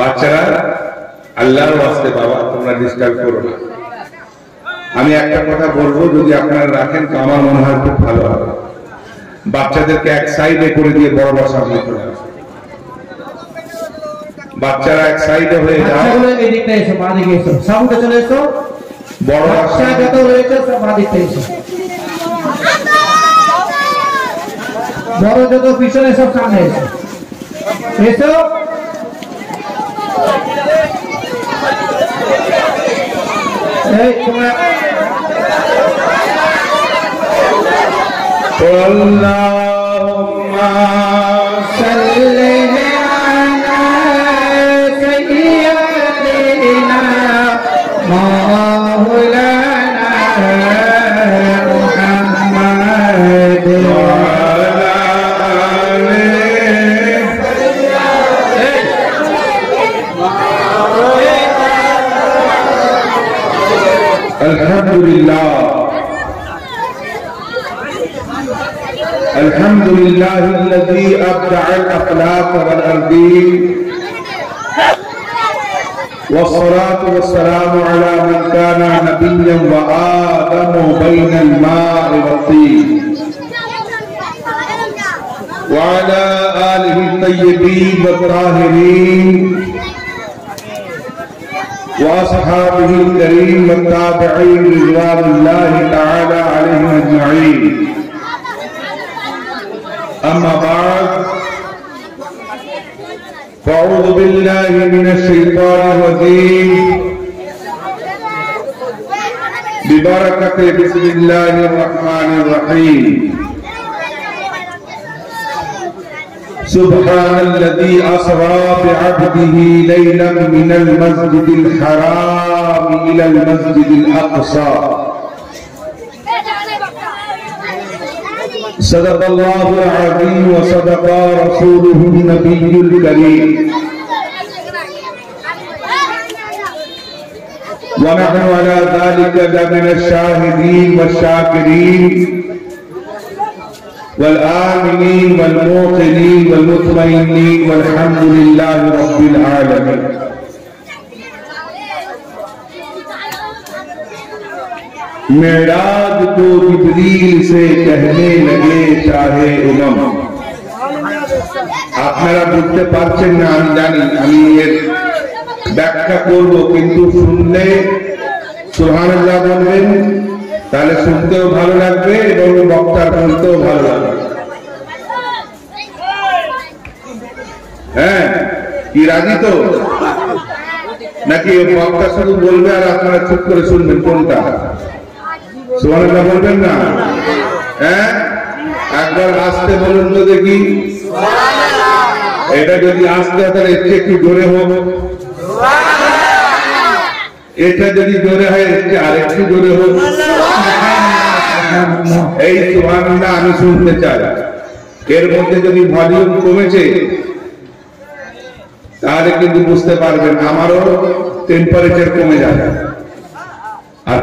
বাচ্চারা আল্লাহর ওয়াস্তে বাবা তোমরা ডিস্টার্ব করো না। আমি একটা কথা বলবো, যদি আপনারা রাখেন তো আমার মনে হয় খুব ভালো হবে। বাচ্চাদেরকে এক সাইডে করে দিয়ে বড় বড় সামনে চলে আসে, বাচ্চারা এক সাইডে হয়ে যায়। এদিকটা এসো, মা দিকে এসো, সামনে চলে এসো। বড় বাচ্চা যত রয়েছে সব মা দিকটা এসো, বড় যত পিছনে সব সামনে এসো, এসো। এই তোমরা আল্লাহুম্মা সাল্লি আলা সাইয়্যিদিনা মাওলানা মুহাম্মাদ الحمد لله الذي أبدع الأخلاق والأرضين والصلاة والسلام على من كان نبيا وآدم بين الماء والطين وعلى آله الطيبين والطاهرين وأصحابه الكريم والتابعين رضوان الله تعالى عليهم أجمعين. أما بعد فأعوذ بالله من الشيطان الرجيم ببركة بسم الله الرحمن الرحيم. سبحان الذي أسرى بعبده ليلا من المسجد الحرام إلى المسجد الأقصى صدق الله العظيم وصدق رسوله النبي الكريم ونحن على ذلك لمن الشاهدين والشاكرين والآمنين والموقنين والمطمئنين والحمد لله رب العالمين. मेराज को जिब्रील से कहने लगे शाहे उमम। আপনারা বুঝতে পারছেন না আমি জানি, আমি এর ব্যাখ্যা করব, কিন্তু শুনলে সুবহানাল্লাহ বলবেন, তাহলে শুনতেও ভালো লাগবে এবং বক্তার বলতেও ভালো লাগবে। হ্যাঁ, কি রাজি তো? নাকি বক্তা শুধু বলবে আর আপনারা চুপ করে শুনবেন? কোনটা? সুবহানাল্লাহ বলবেন না? হ্যাঁ, একবার আসতে বলুন তো দেখি। এটা যদি আসতে হয় তাহলে একটু জোরে হোক। এটা যদি জোরে হয় আর একটু জোরে হোক। এই সুবহানাল্লাহ আমি শুনতে চাই। এর মধ্যে যদি ভলিউম কমেছে তাহলে কিন্তু বুঝতে পারবেন আমারও টেম্পারেচার কমে যাবে। আর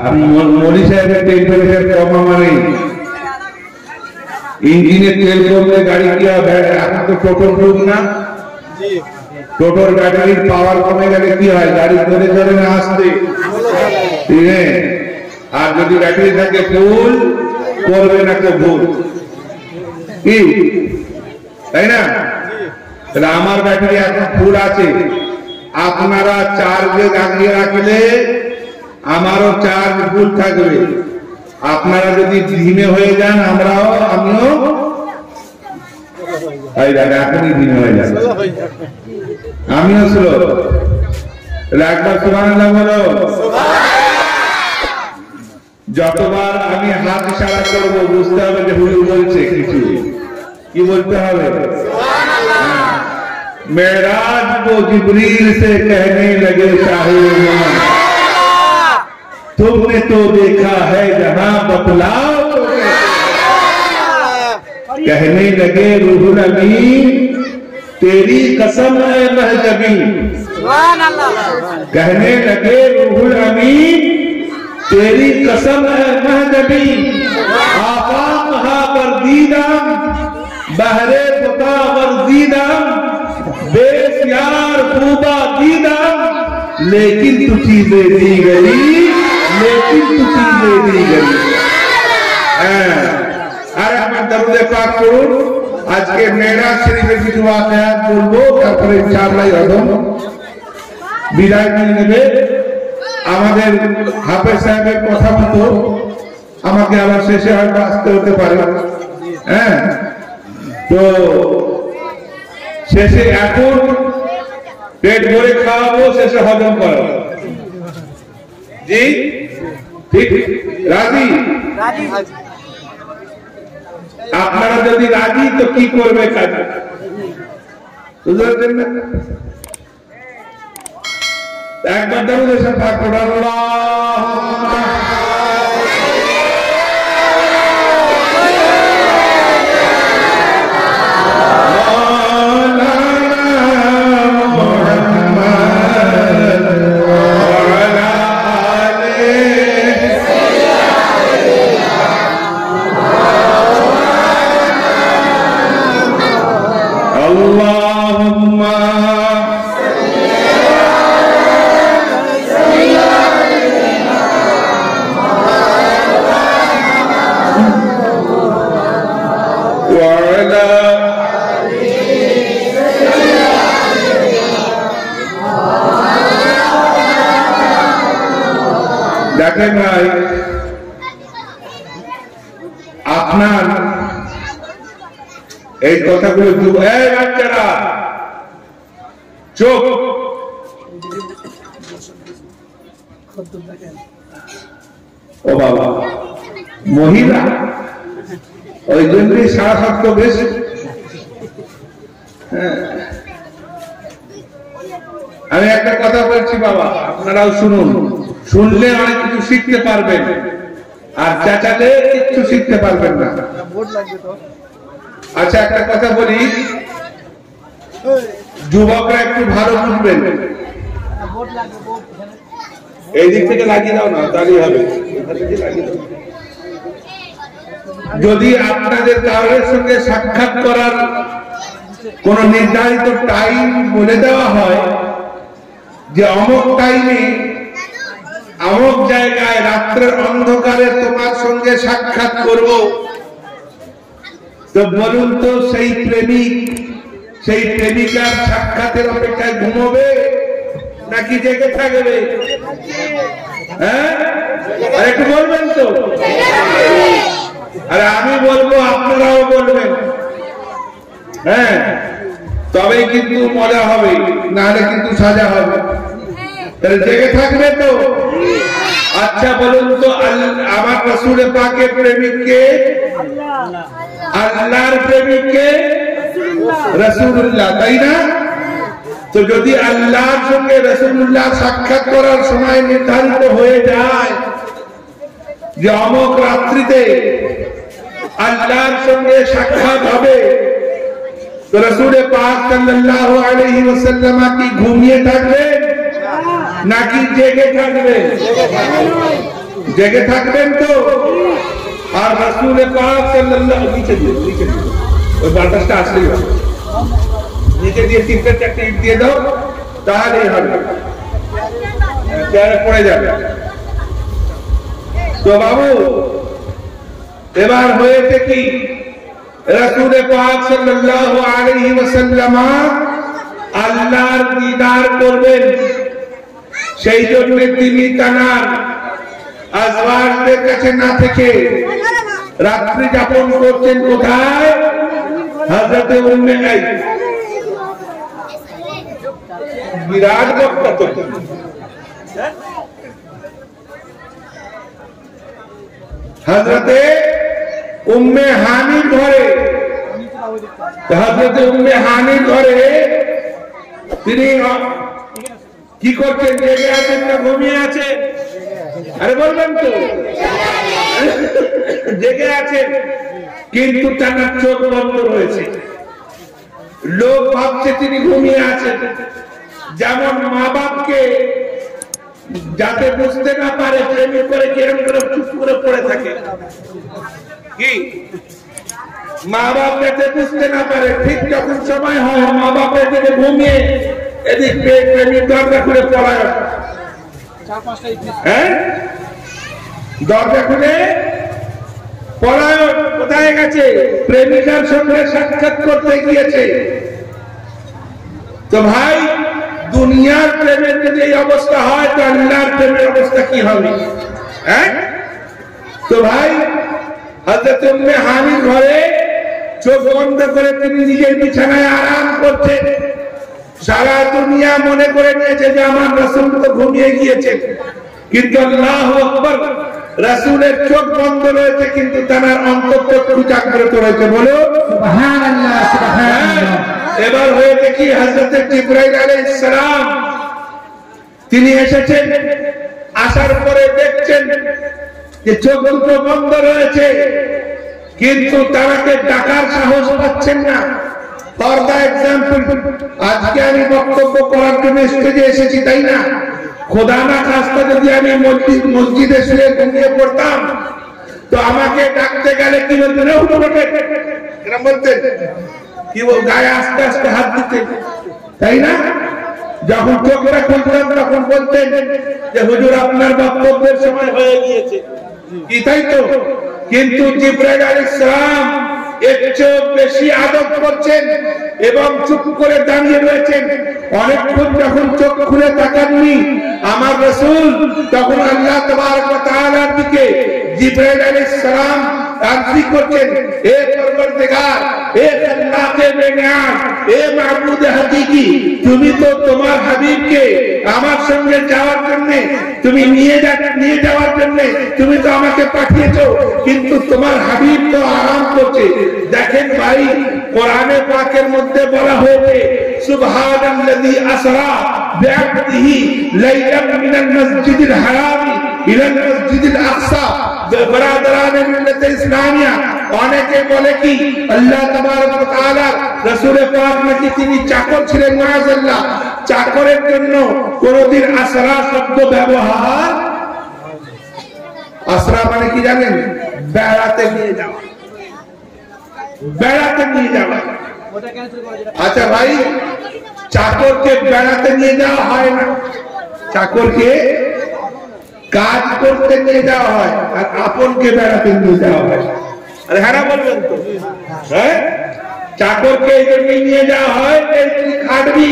মলি সাহেবের টেম্পারেচার কমা মানে ইঞ্জিনের তেল কমলে গাড়ি কি হবে? এখন তো টোটোর যুগ না, টোটোর ব্যাটারির পাওয়ার কমে গেলে কি হয়? গাড়ি ধরে চলে না আসতে, ঠিক আছে? আর যদি ব্যাটারি থাকে ফুল, করবে না কেউ ভুল, কি তাই না? তাহলে আমার ব্যাটারি এখন ফুল আছে, আপনারা চার্জে লাগিয়ে রাখলে আমারও চার্জ ফুল থাকবে। আপনারা যদি ধীমে হয়ে যান আমিও এখনই ধীমে হয়ে যান, আমিও স্লো। একবার সুবহানাল্লাহ বলো। যতবার আমি হাত ইশারা করব বুঝতে হবে যে হুজুর বলছে কিছু। কি বলতে হবে? मेराज को जिब्रील से कहने लगे शाहे उमम, तुमने तो देखा है जहां बतलाओ। कहने लगे रूहुल अमीन, तेरी कसम है महजबी। कहने लगे रूहुल अमीन, तेरी कसम है महजबी। आफाक हा बर्दीदम, बहरे बुता वर्दीदम, बेस्यार खूबा दीदम, लेकिन तू चीजें दी गई, लेकिन तू चीजें दी गई। আর আমার দরুদে পাক করুন। আজকে মেরাজ শরীফের কিছু আয়াত বলবো, তারপরে ইনশাআল্লাহ আদম বিদায় নিয়ে নেবে। আমাদের হাফেজ সাহেবের কথা মতো আমাকে আবার শেষে হয়তো আসতে হতে পারে। হ্যাঁ, তো শেষে এখন পেট ভরে খাওয়াবো, শেষে হজম করাবো। জি ঠিক রাজি? আপনারা যদি রাজি তো কি করবে কাজ? বুঝতে পারছেন না? একবার দাঁড়িয়ে এসে ঠাকুর দেখেন ভাই, আপনার এই কথাগুলো বাচ্চারা চোখ ও বাবা মহিলা ওই জন্যই সারা সত্য বেশি। আমি একটা কথা বলছি বাবা, আপনারাও শুনুন, শুনলে অনেক কিছু শিখতে পারবেন, আর চেঁচালে কিছু শিখতে পারবেন না। আচ্ছা একটা কথা বলি, যুবকরা একটু ভালো বুঝবেন, এই দিক থেকে লাগিয়ে দাও না, দাঁড়িয়ে হবে। যদি আপনাদের কারোর সঙ্গে সাক্ষাৎ করার কোন নির্ধারিত টাইম বলে দেওয়া হয় যে অমুক টাইমে অমুক জায়গায় রাত্রের অন্ধকারে তোমার সঙ্গে সাক্ষাৎ করব, তো বলুন তো সেই প্রেমিক সেই প্রেমিকার সাক্ষাতের অপেক্ষায় ঘুমোবে নাকি জেগে থাকবে? হ্যাঁ, আর একটু বলবেন তো। আর আমি বলবো, আপনারাও বলবেন, হ্যাঁ, তবেই কিন্তু মজা হবে, নাহলে কিন্তু সাজা হবে। তাহলে জেগে থাকবে তো? আচ্ছা বলুন তো, আমার রাসূল পাকের প্রেমিককে, আল্লাহর প্রেমিককে রাসূলুল্লাহ, তাই না? তো যদি আল্লাহর সঙ্গে রাসূলুল্লাহ সাক্ষাৎ করার সময় নির্ধারিত হয়ে যায় যে অমুক রাত্রিতে আল্লাহর সঙ্গে সাক্ষাৎ হবে, তো রাসূল পাক সাল্লাল্লাহু আলাইহি ওয়াসাল্লাম কি ঘুমিয়ে থাকবেন নাকি জেগে থাকবেন? জেগে থাকবেন তো। আর রাসূল পাক সাল্লাল্লাহু নিচে ওই বাতাসটা আসলেই হবে, নিচে দিয়ে তিনটে চারটে ইট দিয়ে দাও, তাহলেই হবে, পড়ে যাবে। তো বাবু এবার হয়েছে কি, রাসূল পাক সাল্লাল্লাহু আলাইহি ওয়াসাল্লাম আল্লাহর দিদার করবেন, সেই জন্য তিনি তানার আজওয়াজদের কাছে না থেকে রাত্রি যাপন করছেন কোথায়? হযরত উম্মে আইয়ুব। বিরাট বক্তা তো, হযরতে উম্মে হানির ঘরে, হযরতে উম্মে হানির ঘরে তিনি কি করছেন? জেগে আছেন না ঘুমিয়ে আছেন? আরে বলবেন তো। জেগে আছেন, কিন্তু তার চোখ বন্ধ রয়েছে। লোক ভাবছে তিনি ঘুমিয়ে আছেন। যেমন মা বাপকে যাতে বুঝতে না পারে প্রেমিক করে কিরম করে চুপ করে পড়ে থাকে, কি মা বাপ যাতে বুঝতে না পারে, ঠিক যখন সময় হয় মা বাপের দিকে ঘুমিয়ে এদিক প্রেমিক দরজা খুলে পড়ায়, হ্যাঁ, দরজা খুলে পড়ায় কোথায় গেছে? প্রেমিকার সঙ্গে সাক্ষাৎ করতে গিয়েছে। তো ভাই, দুনিয়ার প্রেমের যদি এই অবস্থা হয়, তো আল্লাহর প্রেমের অবস্থা কি হবে? হ্যাঁ, তো ভাই হযরত উম্মে হানির ঘরে চোখ বন্ধ করে তিনি নিজের বিছানায় আরাম করছেন। সারা দুনিয়া মনে করে নিয়েছে যে আমার রাসূল তো ঘুমিয়ে গিয়েছে, কিন্তু আল্লাহু আকবার, রাসূলের চোখ বন্ধ রয়েছে কিন্তু তার অন্তরচক্ষু জাগ্রত রয়েছে। বলো সুবহানাল্লাহ, সুবহানাল্লাহ। এবার হয়েছে কি, হযরত জিবরাইল আলাইহিস সালাম তিনি এসেছেন, আসার পরে দেখছেন যে চোখ দুটো বন্ধ রয়েছে কিন্তু তারাকে ডাকার সাহস পাচ্ছেন না। ফর দা এক্সাম্পল, আজকে আমি বক্তব্য করার জন্য স্টেজে এসেছি, তাই না? খোদা না খাস্তা যদি আমি মসজিদে শুয়ে ঘুমিয়ে পড়তাম তো আমাকে ডাকতে গেলে কি বলতেন? এরকম বলতেন, কি গায়ে আস্তে আস্তে হাত দিতেন, তাই না? যখন চোখটা খুলতাম তখন বলতেন যে হুজুর আপনার বক্তব্যের সময় হয়ে গিয়েছে, কি তাই তো? কিন্তু জিবরাইল আলাইহিস সালাম একটু বেশি আদব করছেন এবং চুপ করে দাঁড়িয়ে রয়েছেন। অনেকক্ষণ যখন চোখ খুলে তাকাননি আমার রাসূল, তখন আল্লাহ তাবারক ওয়া তাআলার দিকে জিবরাইল আলাইহিস সালাম আরজি করছেন, হে পরওয়ারদিগার, হে খাল্লাকে বেনিয়াম, হে মাবুদ হাকিকি, তুমি তো তোমার হাবিবকে আমার সঙ্গে যাওয়ার জন্য, তুমি নিয়ে যাওয়ার জন্য তুমি তো আমাকে পাঠিয়েছো, কিন্তু তোমার হাবিব তো আরাম করছে। দেখেন ভাই, কোরআনে পাকের মধ্যে বলা হয়েছে সুবহানাল্লাযী আসরা বিআবদিহি লাইলাম মিনাল মসজিদিল হারাম ইলাল মসজিদিল আকসা। বেরাদারানে মিল্লাতে ইসলামিয়া, অনেকে বলে কি আল্লাহ তাবারক ওয়া তাআলা রাসূল পাক নাকি তিনি চাকর ছিলেন, মাআযাল্লাহ। চাকরের জন্য কোনদিন আসরা শব্দ ব্যবহার, আসরা মানে কি জানেন? বেড়াতে নিয়ে যাওয়া, বেড়াতে নিয়ে যাওয়া। আচ্ছা ভাই, চাকরকে বেড়াতে নিয়ে যাওয়া হয় না, চাকরকে কাজ করতে নিয়ে যাওয়া হয়, আর আপনকে বেড়াতে নিয়ে যাওয়া হয়। আরে হ্যাঁ বলবেন তো? হ্যাঁ, চাকরকে এই জন্যই নিয়ে যাওয়া হয় যে তুই খাটবি,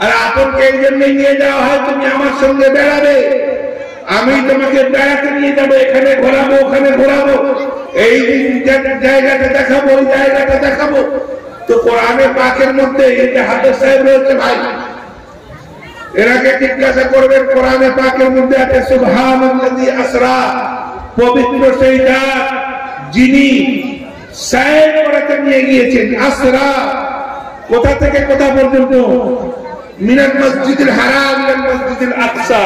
আর আপনকে এই জন্যই নিয়ে যাওয়া হয় তুমি আমার সঙ্গে বেড়াবে, আমি তোমাকে বেড়াতে নিয়ে যাবো, এখানে ঘোরাবো ওখানে ঘোরাবো, এই জায়গাটা দেখাবো ওই জায়গাটা দেখাবো। তো কোরআনে পাকের মধ্যে এই যে হাফেজ সাহেব রয়েছে ভাই, এরাকে জিজ্ঞাসা করবেন, কোরআনে পাকের মধ্যে আছে সুবহানাল্লাযী আসরা, পবিত্র সেই জাত যিনি সায় করাতে নিয়ে গিয়েছেন। আসরা কোথা থেকে কোথা পর্যন্ত? মিনাল মসজিদিল হারাম ইলাল মসজিদিল আকসা,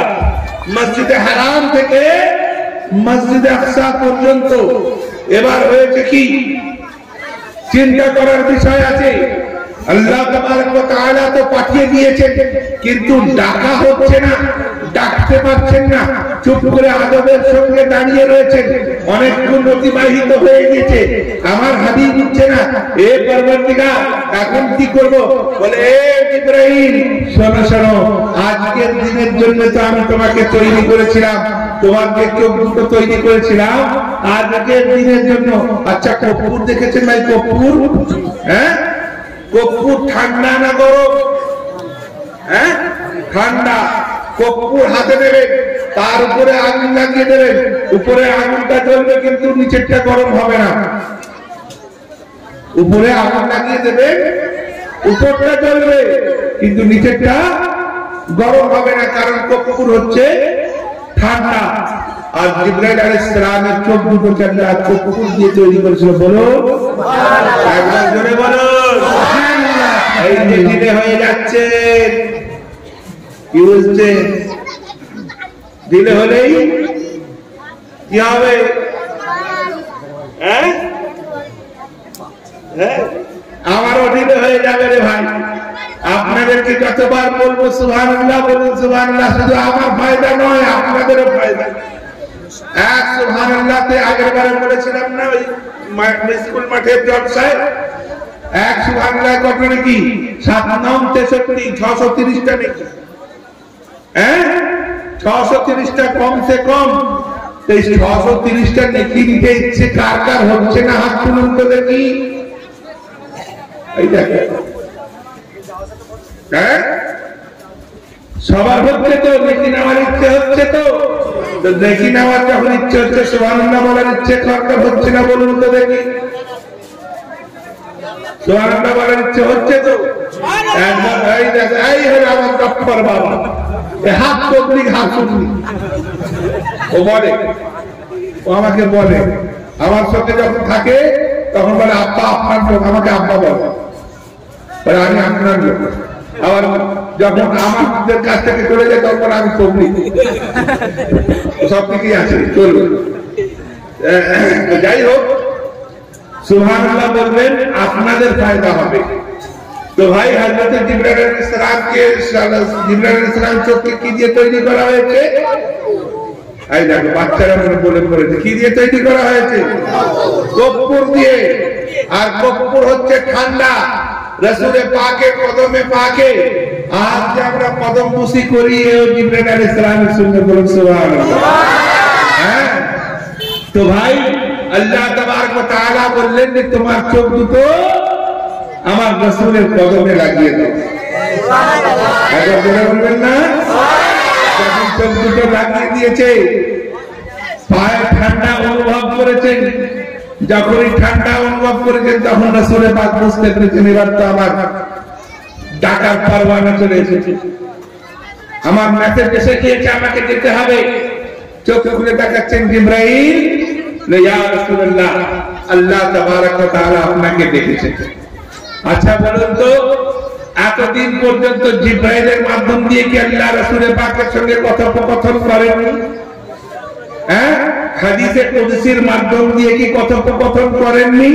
মসজিদে হারাম থেকে মসজিদে আকসা পর্যন্ত। এবার হয়েছে কি, চিন্তা করার বিষয় আছে। আল্লাহ তাবারক ওয়া তাআলা তো পাঠিয়ে দিয়েছেন কিন্তু ডাকা হচ্ছে না, ডাকতে পারছেন না, চুপ করে আদবের সঙ্গে দাঁড়িয়ে রয়েছেন। অনেকক্ষণ অতিবাহিত হয়ে গেছে, আমার হাবিব উঠছে না। এ পরওয়ারদিগার, এখন কি করব? বলে এ জিবরাইল, শোনো শোনো, আজকের দিনের জন্য তো আমি তোমাকে তৈরি করেছিলাম, তোমাকে চোখ দুটো তৈরি করেছিলাম আজকের দিনের জন্য। আচ্ছা, কর্পূর দেখেছেন ভাই? কর্পূর, হ্যাঁ, কর্পূর ঠান্ডা না গরম? হ্যাঁ, ঠান্ডা। কর্পূর হাতে নেবেন, তার উপরে আগুন লাগিয়ে দেবেন, উপরে আগুনটা জ্বলবে কিন্তু নিচেরটা গরম হবে না। উপরে আগুন লাগিয়ে দেবেন, উপরটা জ্বলবে কিন্তু নিচেরটা গরম হবে না, কারণ কর্পূর হচ্ছে ঠান্ডা। আর জিবরাইল আলাইহিস সালামের চোখ দুটো আল্লাহ কর্পূর দিয়ে তৈরি করেছিল। বলো একবার জোরে বলো সুবহানাল্লাহ। এই যে দিনে হয়ে যাচ্ছে, কি বলছে? দিলে হলেই কি হবে? হ্যাঁ, আমারও দিলে হয়ে যাবে রে ভাই। আপনাদেরকে যতবার বলবো সুবহানাল্লাহ বলুন, সুবহানাল্লাহ। শুধু আমার ফায়দা নয়, আপনাদেরও ফায়দা। এক সুবহানাল্লাহতে আগের বারে বলেছিলাম না, ওই স্কুল মাঠের জলসায় এক সুবহানাল্লাহ কত নাকি? 7-9-63 630টা নাকি? হ্যাঁ, 630টা কমসে কম। এই 630টা নেকি নিতে ইচ্ছে কার কার হচ্ছে না? হাত তুলুন তো দেখি। এই দেখেন, হ্যাঁ, সবার হচ্ছে তো, নেকি নেওয়ার ইচ্ছে হচ্ছে তো। নেকি নেওয়ার যখন ইচ্ছে হচ্ছে, সুবহানাল্লাহ বলার ইচ্ছে কার হচ্ছে না বলুন তো দেখি। সুবহানাল্লাহ বলার ইচ্ছে হচ্ছে তো? একবার এই দেখেন, এই হলো আমার গফফার বাবা। হাত তবলিগ হাত সুন্নি ও বলে, ও আমাকে বলে, আমার সাথে যখন থাকে তখন বলে আব্বা আপনার লোক, আমাকে আব্বা বলে, আমি আপনার লোক। আবার যখন আমাদের কাছ থেকে চলে যায় তখন আমি তবলিগ। সব দিকেই আছে, চলবে। যাই হোক, সুবহানাল্লাহ বলবেন, আপনাদের ফায়দা হবে। তো ভাই, হযরত জিবরাইল আলাইহিস সালামকে চোখকে কি দিয়ে তৈরি করা হয়েছে? এই দেখো বাচ্চারা মনে বলে পড়েছে, কি দিয়ে তৈরি করা হয়েছে? কর্পূর দিয়ে। আর কর্পূর হচ্ছে ঠান্ডা। রাসূলে পাকের কদমে পাকে আজ যে আমরা কদম বুসি করি, এই জিবরাইল আলাইহিস সালামের সুন্নাত, বলুন সুবহানাল্লাহ। হ্যাঁ, তো ভাই আল্লাহ তাবারক ওয়া তাআলা বললেন যে তোমার চোখ দুটো আমার রাসূলের কদমে লাগিয়ে দাও। একবার বলে বলবেন না? যখন চোখ দুটো লাগিয়ে দিয়েছে, পায়ে ঠান্ডা অনুভব করেছেন। যখনই ঠান্ডা অনুভব করেছেন তখন রাসূলে পাক বুঝতে পেরেছেন এবার তো আমার ডাকার পরওয়ানা চলে এসেছে, আমার মেসেজ এসে গিয়েছে, আমাকে যেতে হবে। চোখ খুলে তাকাচ্ছেন জিবরাইল, ইয়া রাসূলুল্লাহ, আল্লাহ তাবারক ওয়া তাআলা আপনাকে ডেকেছেন। আচ্ছা বলুন তো, এতদিন পর্যন্ত জিবরাইলের মাধ্যম দিয়ে কি আল্লাহ রাসূলের পাকের সঙ্গে কথোপকথন করেননি? হ্যাঁ, হাদিসে কুদসির মাধ্যম দিয়ে কি কথোপকথন করেননি?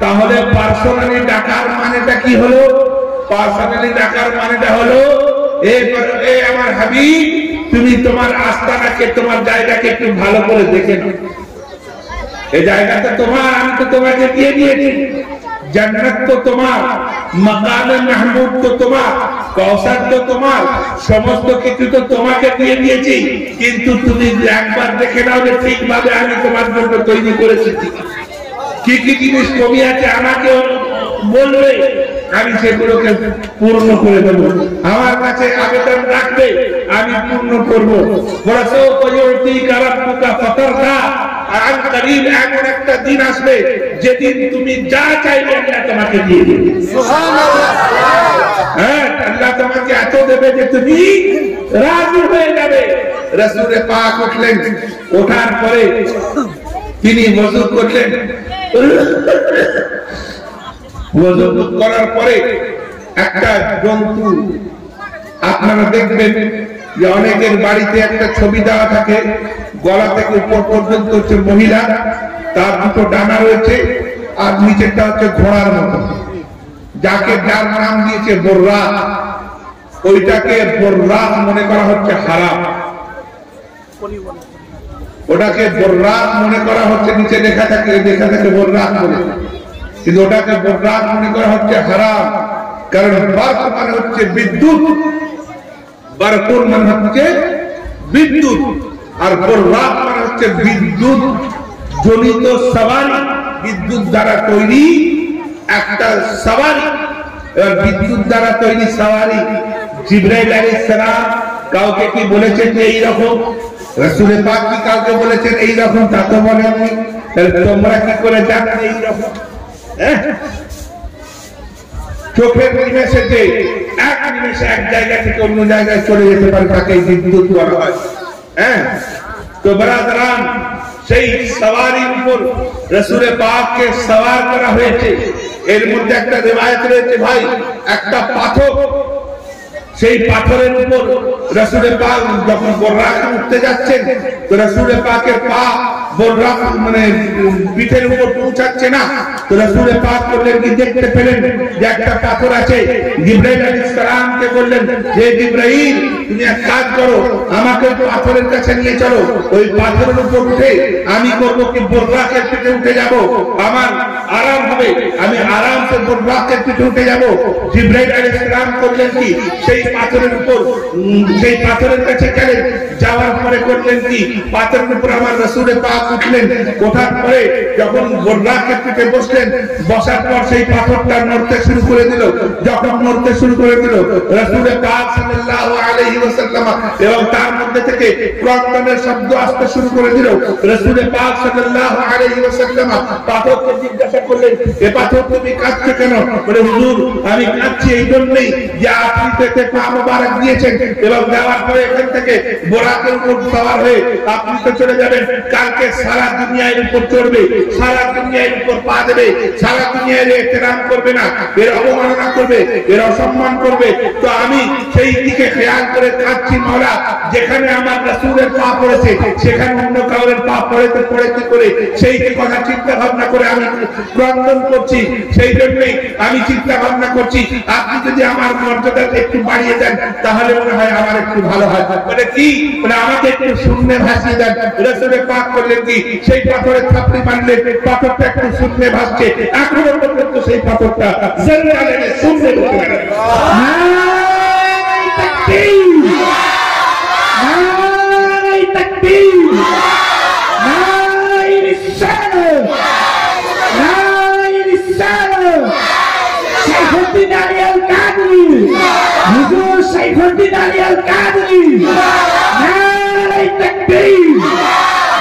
তাহলে পার্সোনালি ডাকার মানেটা কি হলো? পার্সোনালি ডাকার মানেটা হলো, এ আমার হাবিব, তুমি তোমার আস্তানাকে, তোমার জায়গাকে একটু ভালো করে দেখে নাও। এই জায়গাটা তোমার, আমি তো তোমাকে দিয়ে দিয়েছি। জান্নাত তো তোমার, মাকামে মাহমুদ তো তোমার, কাউসার তো তোমার, সমস্ত কিছু তো তোমাকে দিয়ে দিয়েছি। কিন্তু তুমি একবার দেখে নাও যে ঠিকভাবে আমি তোমার জন্য তৈরি করেছি। কি কি জিনিস কমি আছে আমাকে বলবে, আমি সেগুলোকে পূর্ণ করে দেবো। আমার কাছে আবেদন রাখবে, আমি পূর্ণ করবো। এমন একটা দিন আসবে যেদিন তুমি যা চাইবে আল্লাহ তোমাকে দিয়ে দেবে। হ্যাঁ, আল্লাহ তোমাকে এত দেবে যে তুমি রাজি হয়ে যাবে। রাসূলে পাক উঠলেন, ওঠার পরে তিনি ওযু করলেন। ওযু করার পরে একটা জন্তু, আপনারা দেখবেন যে অনেকের বাড়িতে একটা ছবি দেওয়া থাকে, গলা থেকে উপর পর্যন্ত হচ্ছে মহিলা, তার দুটো ডানা রয়েছে, আর নিচেরটা হচ্ছে ঘোড়ার মতো, যার নাম দিয়েছে বর্রাক। ওইটাকে বর্রাক মনে করা হচ্ছে হারাম। ওটাকে বর্রাক মনে করা হচ্ছে, নিচে লেখা থাকে বর্রাক বলে, কিন্তু ওটাকে বর্রাক মনে করা হচ্ছে হারাম। কারণ বার্ক মানে হচ্ছে বিদ্যুৎ, বারকুর মানে হচ্ছে বিদ্যুৎ, আর বর্রাক মানে হচ্ছে বিদ্যুৎ জনিত সওয়ারি, বিদ্যুৎ দ্বারা তৈরি একটা সওয়ারি। এবার বিদ্যুৎ দ্বারা তৈরি সওয়ারি, জিবরাইল আলাইহিস সালাম কাউকে কি বলেছেন যে এইরকম? রাসূলে পাক কি কাউকে বলেছেন এইরকম? তা তো বলেননি। তাহলে তোমরা কি করে জানলে এইরকম? চোখের নিমেষে যে এক নিমেষে এক জায়গা থেকে অন্য জায়গায় চলে যেতে পারে তাকে বিদ্যুৎ বলা হয়। হ্যাঁ, তো বারাদারান, সেই সওয়ারির উপর রাসূলে পাককে সওয়ার করা হয়েছে। এর মধ্যে একটা রিওয়ায়াত রয়েছে ভাই, একটা পাথর, সেই পাথরের উপর রাসূলে পাক যখন বর্রাকে উঠতে যাচ্ছেন, তো রাসূলে পাকের পা বর্রাক মানে পিঠের উপর পৌঁছাচ্ছে না। তো রাসূলে পাক বললেন কি, দেখতে পেলেন যে একটা পাথর আছে। জিবরাইল আলাইহিস সালামকে বললেন যে জিবরাইল, তুমি এক কাজ করো, আমাকে পাথরের কাছে নিয়ে চলো। ওই পাথরের উপর উঠে আমি করবো কি, বর্রাকের পিঠে উঠে যাব, আমার আরাম হবে, আমি আরামসে বর্রাকের পিঠে উঠে যাব। জিবরাইল আলাইহিস সালাম করলেন কি, সেই পাথরের উপর, সেই পাথরের কাছে গেলেন। যাওয়ার পরে করলেন কি, পাথরের উপর আমার রাসূলে পাক উঠলেন। ওঠার পরে যখন বর্রাকের পিঠে বসলেন, বসার পর সেই পাথরটা নড়তে শুরু করে দিল। যখন নড়তে শুরু করে দিল, রাসূলে পাক সাল্লাল্লাহু আলাইহি আলাইহি ওয়াসাল্লাম এবং তার মধ্যে থেকে ক্রন্দনের শব্দ আসতে শুরু করে দিল। রাসূল পাক সাল্লাল্লাহু আলাইহি ওয়াসাল্লাম পাথরকে জিজ্ঞাসা করলেন, এ পাথর তুমি কাঁদছো কেন? বলে, হুজুর আমি কাঁদছি এই জন্যই যে আপনি তাকে পা মোবারক দিয়েছেন এবং দেওয়ার পরে এখান থেকে বোরাকের উপর সওয়ার হয়ে আপনি তো চলে যাবেন, কালকে সারা দুনিয়ার উপর চড়বে, সারা দুনিয়ার উপর পা দেবে, সারা দুনিয়ার ইহতিরাম করবে না, এর অবমাননা করবে, এর অসম্মান করবে। তো আমি সেই দিকে খেয়াল করে কাঁদছি মাওলা, যেখানে আমার রাসূলের পা পড়েছে সেখানে অন্য কাউরের পা পড়েতে পড়েতে করে সেই কথা চিন্তা ভাবনা করে আমি ক্রন্দন করছি। সেই জন্যই আমি চিন্তা ভাবনা করছি আপনি যদি আমার মর্যাদা একটু বাড়িয়ে দেন তাহলে মনে হয় আমার একটু ভালো হয়। মানে কি, মানে আমাকে একটু শূন্যে ভাসিয়ে দেন। রাসূল পাক করলেন কি, সেই পাথরে থাপড়ি মারলে পাথরটা একটু শূন্যে ভাসছে, এখনো পর্যন্ত সেই পাথরটা জেরুজালেমে শূন্যে ঢুকে গেল। নারায়ে তাকবীর, নারায়ে তাকবীর, নারায়ে রিসালাত, নারায়ে রিসালাত। সাইফুদ্দিন আলী আল কাদরি, হুজুর সাইফুদ্দিন আলী আল কাদরি, নারায়ে তাকবীর,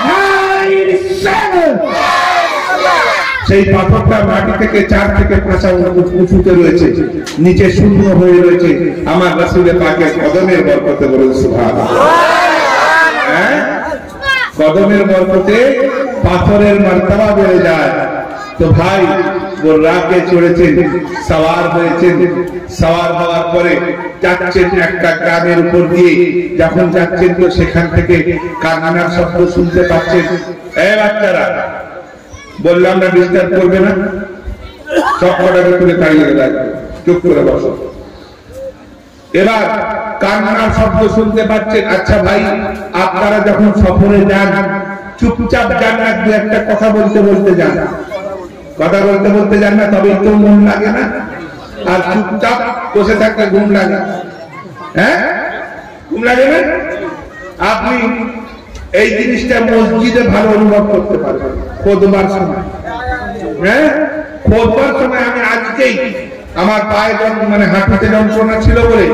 নারায়ে রিসালাত। সেই পাথরটা মাটি থেকে 4 থেকে 5 উঁচুতে রয়েছে, নিচে শূন্য হয়ে রয়েছে। আমার রাসূল পাকের কদমের বরকতে বলুন সুবহানাল্লাহ। হ্যাঁ, কদমের বরকতে পাথরের মর্তবা বেড়ে যায়। তো ভাই বোরাকে চড়েছেন, সওয়ার হয়েছেন, সওয়ার হওয়ার পরে যাচ্ছেন একটা গ্রামের উপর দিয়ে। যখন যাচ্ছেন তো সেখান থেকে কান্নার শব্দ শুনতে পাচ্ছেন। এই বাচ্চারা, বললাম না ডিস্টার্ব করবে না, সব কটাকে তুলে তাড়িয়ে রাখবে, চুপ করে বসো। এবার কান্নার শব্দ শুনতে পাচ্ছেন। আচ্ছা ভাই, আপনারা যখন সফরে যান চুপচাপ যান না, দু একটা কথা বলতে বলতে যান, কথা বলতে বলতে যান না, তবে তো মন লাগে না। আর চুপচাপ বসে থাকলে ঘুম লাগে। হ্যাঁ, ঘুম লাগে না? আপনি এই জিনিসটা মসজিদে ভালো অনুভব করতে পারবেন খুতবার সময়। হ্যাঁ, খুতবার সময় আমি আজকেই আমার পায়ে মানে হাঁটুতে যন্ত্রণা ছিল বলে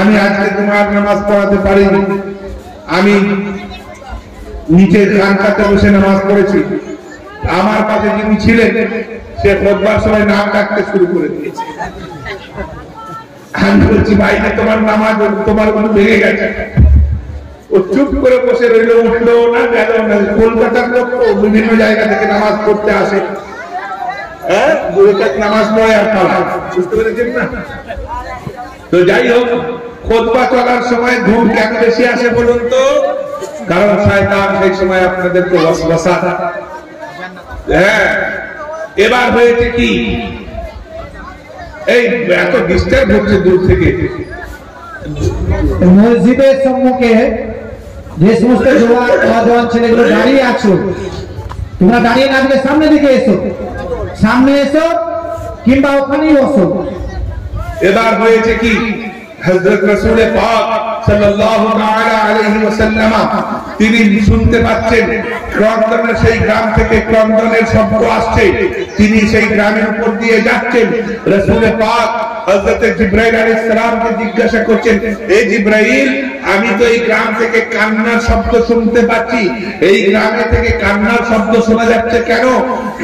আমি আজকে জুমার নামাজ পড়াতে পারিনি। আমি নিচের খানকাতে বসে নামাজ পড়েছি। আমার পাশে যিনি ছিলেন সে খুতবার সময় নাম ডাকতে শুরু করে দিয়েছে। আমি বলছি, ভাইকে তোমার নামাজ, তোমার কোনো ভেঙে গেছে। ও চুপ করে বসে রইল, উঠলো না, গেল না। কলকাতার লোক তো বিভিন্ন জায়গা থেকে নামাজ পড়তে আসে। হ্যাঁ, নামাজ পড়ে আর পালা, বুঝতে পেরেছেন না? তো যাই হোক, খুতবা চলার সময় ঘুম কেন বেশি আসে বলুন তো? কারণ শয়তান সেই সময় আপনাদেরকে ওয়াসওয়াসা। হ্যাঁ, এবার হয়েছে কি, এই এত ডিস্টার্ব হচ্ছে দূর থেকে। মসজিদের সম্মুখে যে সমস্ত জওয়ান ছেলেগুলো দাঁড়িয়ে আছো, তোমরা দাঁড়িয়ে না থেকে সামনে দিকে এসো, সামনে এসো কিংবা ওখানেই বসো। এবার হয়েছে কি, হযরত রাসূল পাক সাল্লাল্লাহু তাআলা আলাইহি ওয়াসাল্লাম তিনি শুনতে পাচ্ছেন ক্রন্দনের, সেই গ্রাম থেকে ক্রন্দনের শব্দ আসছে। তিনি সেই গ্রামের উপর দিয়ে যাচ্ছেন। রাসূল পাক হযরত জিবরাইল আলাইহিস সালামকে জিজ্ঞাসা করছেন, এই জিবরাইল, আমি তো এই গ্রাম থেকে কান্নার শব্দ শুনতে পাচ্ছি, এই গ্রামে থেকে কান্নার শব্দ শোনা যাচ্ছে কেন?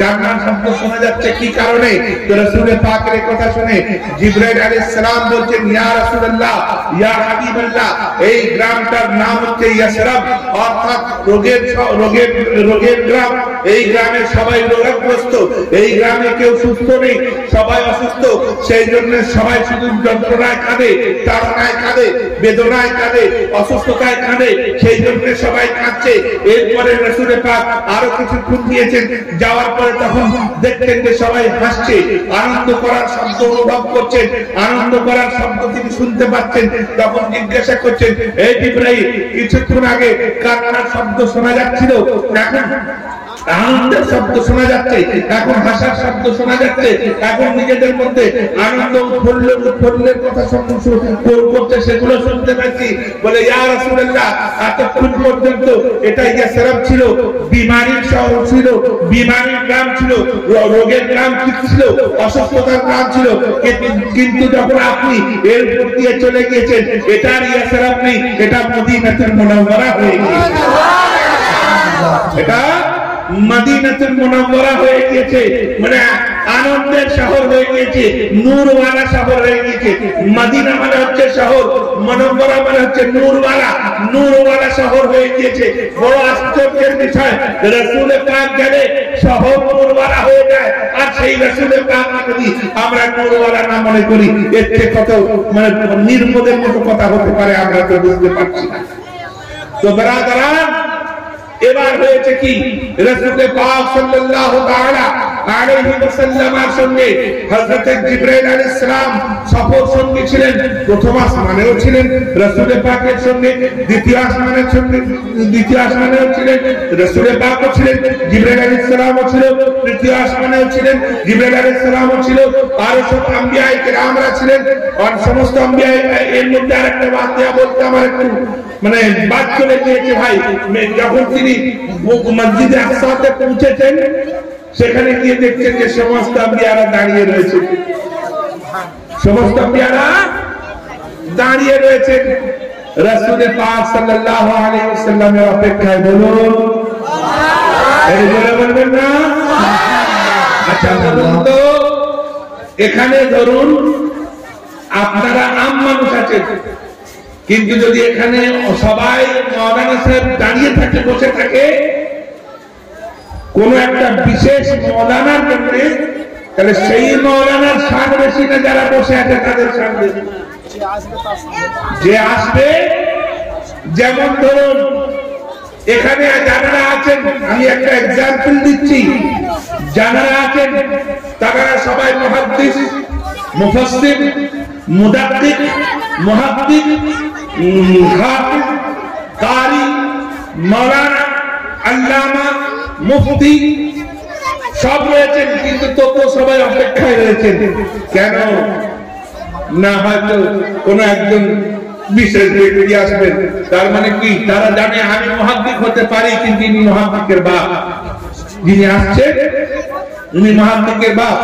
কান্নার শব্দ শোনা যাচ্ছে কি কারণে? তো রাসূল পাকের কথা শুনে জিবরাইল আলাইহিস সালাম বলছেন, ইয়া রাসূলুল্লাহ, ইয়া হাবিবাল্লাহ, এই গ্রামটার নাম হচ্ছে ইয়াসরাব, অর্থাৎ রোগের গ্রাম। এই গ্রামে সবাই রোগগ্রস্ত, এই গ্রামে কেউ সুস্থ নেই, সবাই অসুস্থ। সেই জন্য সবাই শুধু যন্ত্রণায় কাঁদে, তাড়নায় কাঁদে, বেদনায় কাঁদে, অসুস্থতায় কাঁদে। সেই জন্য সবাই কাঁদছে। এরপরে রাসূল পাক আরো কিছুক্ষণ দিয়েছেন, যাওয়ার পরে তখন দেখতেন যে সবাই হাসছে, আনন্দ করার শব্দ অনুভব করছেন, আনন্দ করার শব্দ তিনি শুনতে পাচ্ছেন। তখন জিজ্ঞাসা করছেন, এই জিবরাইল, কিছুক্ষণ আগে কান্নার শব্দ শোনা যাচ্ছিল, এখন আনন্দের শব্দ শোনা যাচ্ছে, এখন হাসার শব্দ শোনা যাচ্ছে, এখন নিজেদের মধ্যে আনন্দ উৎফুল্লের কথা করছে, সেগুলো শুনতে পাচ্ছি। বলে ইয়া রাসূলুল্লাহ, এতক্ষণ পর্যন্ত এটা ইয়াসরিব ছিল, বিমারির শহর ছিল, বিমারির গ্রাম ছিল, রোগের গ্রাম ছিল, অসুস্থতার গ্রাম ছিল, কিন্তু যখন আপনি এর উপর দিয়ে চলে গিয়েছেন, এটা আর ইয়াসরিব নেই, এটা মদিনাতুল মুনাওয়ারা হয়ে গিয়েছে। এটা মদিনাতুল মুনাওয়ারা হয়ে গিয়েছে, মানে আনন্দের শহর হয়ে গিয়েছে, নূরওয়ালা শহর হয়ে গিয়েছে। মদিনা মানে হচ্ছে শহর, মুনাওয়ারা মানে হচ্ছে নূরওয়ালা শহর হয়ে গিয়েছে। বড় আশ্চর্যের বিষয়, রাসূল পাক গেলে শহর নূরওয়ালা হয়ে যায়, আর সেই রাসূল পাক যদি আমরা নূরওয়ালা না মনে করি, এর থেকে কত মানে নির্বোধের মতো কথা হতে পারে আমরা তো বুঝতে পারছি না। তো ব্রাদারান, এবার হয়েছে কি, রাসূল পাক সাল্লাল্লাহু তাআলা আলাইহি ওয়াসাল্লামের সঙ্গে হযরত জিবরাইল আলাইহিস সালাম সফর সঙ্গী ছিলেন। প্রথম আসমানেও ছিলেন রাসূল পাকের সঙ্গে, দ্বিতীয় আসমানের সঙ্গে দ্বিতীয় আসমানেও ছিলেন রাসূল পাকও ছিলেন, জিবরাইল আলাইহিস সালামও ছিল, তৃতীয় আসমানেও ছিলেন জিবরাইল আলাইহিস সালামও ছিল, আর সব আম্বিয়ায়ে কেরামরা ছিলেন। আর সমস্ত আম্বিয়া, এর মধ্যে আরেকটা বাতিয়া বলতে আমার একটু মানে বাদ চলে গিয়েছে ভাই। যখন তিনি মসজিদে আকসাতে পৌঁছেছেন, সেখানে গিয়ে দেখছেন যে সমস্ত আম্বিয়ারা দাঁড়িয়ে রয়েছে, সমস্ত আম্বিয়ারা দাঁড়িয়ে রয়েছে রাসূল পাক সাল্লাল্লাহু আলাইহি ওয়াসাল্লামের অপেক্ষায়। বলুন, এই বলে বলবেন না? আচ্ছা বলুন তো, এখানে ধরুন আপনারা আম মানুষ আছেন, কিন্তু যদি এখানে সবাই মাওলানা সাহেব দাঁড়িয়ে থাকে, বসে থাকে কোন একটা বিশেষ মাওলানার জন্য, তাহলে সেই মাওলানার শান বেশি না যারা বসে আছে তাদের শান বেশি? যে আসবে, যেমন ধরুন এখানে যারা আছেন, আমি একটা এক্সাম্পল দিচ্ছি, যারা আছেন তারা সবাই মুহাদ্দিস, মুফাসসির, মুদাক্কিক, মুহাদ্দিস, হাফিজ, কারি, মাওলানা, আল্লামা, মুফতি সব রয়েছেন, কিন্তু তবুও সবাই অপেক্ষায় রয়েছেন। কেন না? হয়তো কোন একজন বিশেষ ব্যক্তি আসবেন, তার মানে কি, তারা জানে আমি মুহাদ্দিস হতে পারি, কিন্তু ইনি মুহাদ্দিসের বাপ, যিনি আসছেন উনি মুহাদ্দিসের বাপ।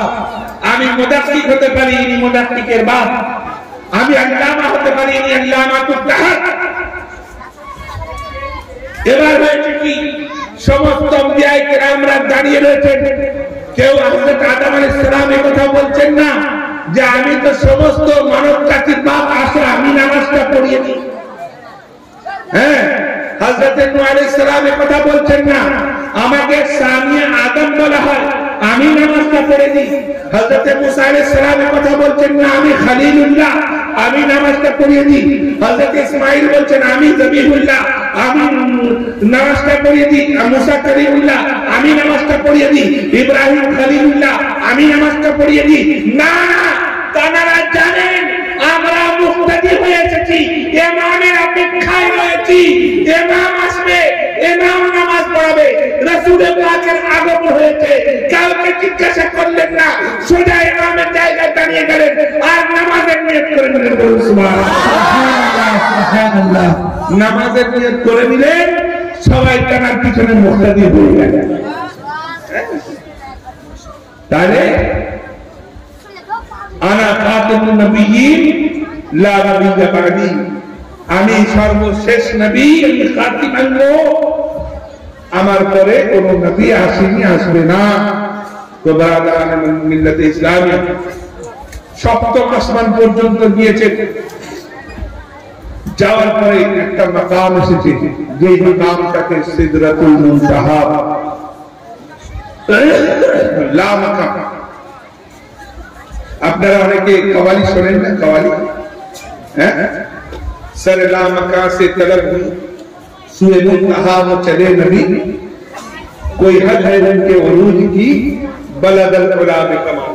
আমি মুদাক্কিক হতে পারি, ইনি মুদাক্কিকের বাপ। আমি আল্লামা হতে পারি, ইনি আল্লামাতুত তাহাত। এবার হয়েছে কি, সমস্ত আম্বিয়ায়ে কেরামরা দাঁড়িয়ে রয়েছেন। কেউ হযরত আদম আলাইহিস সালাম এই কথা বলছেন না যে আমি তো সমস্ত মানব জাতির বাপ, আসো আমি নামাজটা পড়িয়ে দিই। হ্যাঁ, হযরত নূহ আলাইহিস সালাম এই কথা বলছেন না, আমাকে সামিয়ে আদম বলা হয়, আমি নামাজটা পড়ে দিই। হযরত মুসা আলাইহিস সালাম এই কথা বলছেন না, আমি খলিলুল্লাহ, আমি নামাজটা পড়িয়ে দিই। হযরত ইসমাঈল বলছেন আমি জবিহুল্লাহ, আমি নামাজটা পড়িয়ে দিই। মুসা কলিমুল্লাহ, আমি নামাজটা পড়িয়ে দিই। ইব্রাহিম খলিলুল্লাহ, আমি নামাজটা পড়িয়ে দিই। না, তারা জানেন আমরা মুক্তাদি হয়ে এসেছি, ইমামের অপেক্ষায় রয়েছি। ইমাম আসবে, ইমাম নামাজ পড়াবে। রাসূল পাকের আগমন হয়েছে, কাউকে জিজ্ঞাসা করলেন না, সোজা ইমামের জায়গায় দাঁড়িয়ে গেলেন আর নামাজের নিয়ত করে নিলেন। সুবহানাল্লাহ, নামাজের নিয়ত করে নিলেন, সবাই তার পিছনে মুক্তাদি হয়ে গেলেন। তাহলে আনা খাতামুন নবিয়্যিন লা নবিয়্যা বা'দি, আমি সর্বশেষ নবী, আমি খাতিমান নূহ, আমার পরে কোন নবী আসেনি, আসবে না। তো বারাদান মিল্লাতে ইসলামী সপ্তম আসমান পর্যন্ত গিয়েছে। যাওয়ার পরে একটা মাকাম এসেছে, যে মাকামটাকে সিদরাতুল মুনতাহা, লা মাকাম। আপনারা অনেকে কওয়ালি শোনেন না? কওয়ালি, হ্যাঁ, सर ला मका से तलब हुई, सुए मुंतहा वो चले नबी, कोई हद है उनके उरूज की, बलदल गुलाब कमाल।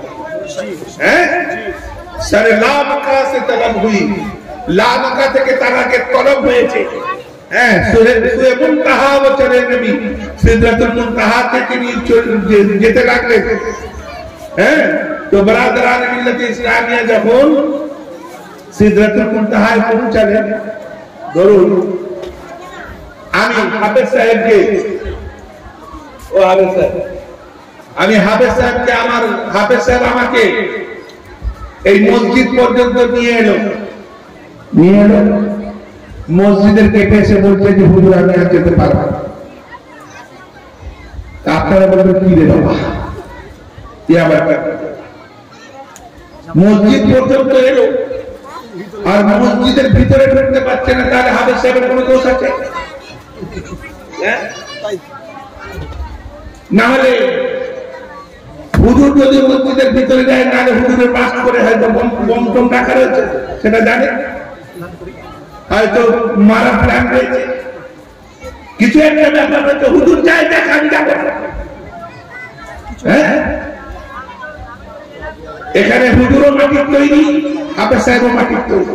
सर ला मका से तलब हुई, ला मका থেকে তারাকে তলব হয়েছে। সুরে মুনতাহা বচনে নবী সিদরাতুল মুনতাহাতে তিনি যেতে লাগলেন। তো বরাদরান মিল্লাত ইসলামিয়া যখন সিদরাতুল মুনতাহায় পৌঁছালেন, ধরুন আমি হাফেজ সাহেবকে আমার হাফেজ সাহেব আমাকে এই মসজিদ পর্যন্ত নিয়ে এলো। মসজিদের গেটে এসে বলছে যে হুজুর আমি আর যেতে পারবো না। আপনারা বলবেন কি রে বাবা, মসজিদ পর্যন্ত এলো আর মসজিদের ভিতরে ঢুকতে পারছে না, তাহলে হাফেজ সাহেবের কোনো দোষ আছে? না হলে হুজুর যদি মসজিদের ভিতরে যায়, নাহলে হুজুরের পাশ করে হয়তো বম টম রাখা রয়েছে, সেটা জানে, হয়তো মারা প্ল্যান রয়েছে, কিছু একটা ব্যাপার হয়তো হুজুর যায়, দেখ আমি যাবো। এখানে হুজুরও মাটির তৈরি, হাফেজ সাহেবও মাটির তৈরি।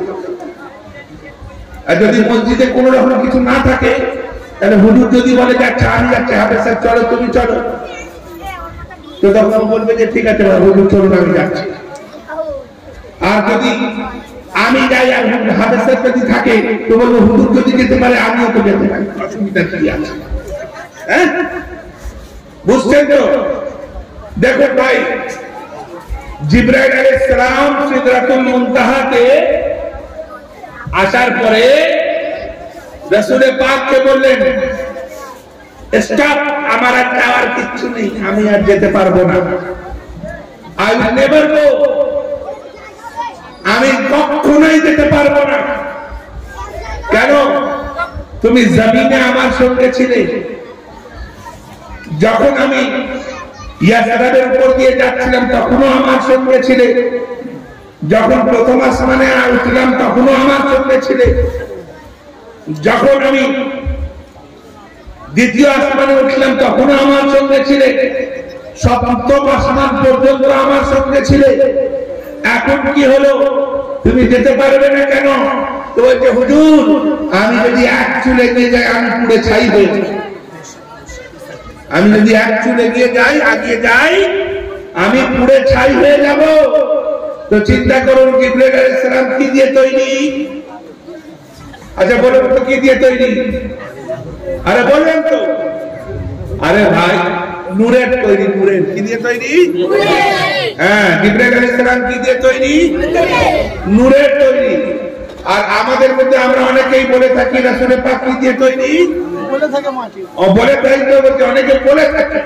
আর যদি মসজিদে কোন রকম কিছু না থাকে, তাহলে হুজুর যদি বলে যে আচ্ছা আমি যাচ্ছি, হাফেজ সাহেব চলো তুমি চলো, তো তখন বলবে যে ঠিক আছে হুজুর চলুন আমি যাচ্ছি। আর যদি আমি যাই আর হাফেজ সাহেব যদি থাকে, তো বলবো হুজুর যদি যেতে পারে আমিও তো যেতে পারি, অসুবিধা কি আছে? বুঝছেন তো? দেখো ভাই, জিবরাইল আলাইহিস সালাম সিদরাতুল মুনতাহাতে আসার পরে রাসূল পাককে বললেন স্টপ, আমার আর যাওয়ার কিচ্ছু নেই, আমি আর যেতে পারবো না। আই উইল নেভার গো, আমি কখনোই যেতে পারবো না। কেন? তুমি জমিনে আমার সঙ্গে ছিলে, যখন আমি ইয়াসরাবের উপর দিয়ে যাচ্ছিলাম তখনও আমার সঙ্গে ছিলে, যখন প্রথম আসমানে উঠলাম তখনও আমার সঙ্গে ছিলে, যখন আমি দ্বিতীয় আসমানে উঠলাম তখনও আমার সঙ্গে ছিলে, সপ্তম আসমান পর্যন্ত আমার সঙ্গে ছিলে। এখন কি হলো, তুমি যেতে পারবে না কেন? তো বলছে হুজুর আমি যদি এক চুলে গিয়ে যাই আমি পুড়ে ছাই হয়ে যাই, আমি যদি এক চুলে গিয়ে যাই আগিয়ে যাই আমি পুড়ে ছাই হয়ে যাব। তো চিন্তা করুন জিবরাইল আলাইহিস সালাম কি দিয়ে তৈরি? আচ্ছা বলুন তো কি দিয়ে তৈরি? আরে বলবেন তো? আরে ভাই নূরের তৈরি, নূরের। কি দিয়ে তৈরি? হ্যাঁ, জিবরাইল আলাইহিস সালাম কি দিয়ে তৈরি? নূরের তৈরি। আর আমাদের মধ্যে আমরা অনেকেই বলে থাকি রাসূল পাক কি দিয়ে তৈরি? বলে থাকে মাটি। ও বলে তাই তো বলতে, অনেকে বলে থাকে,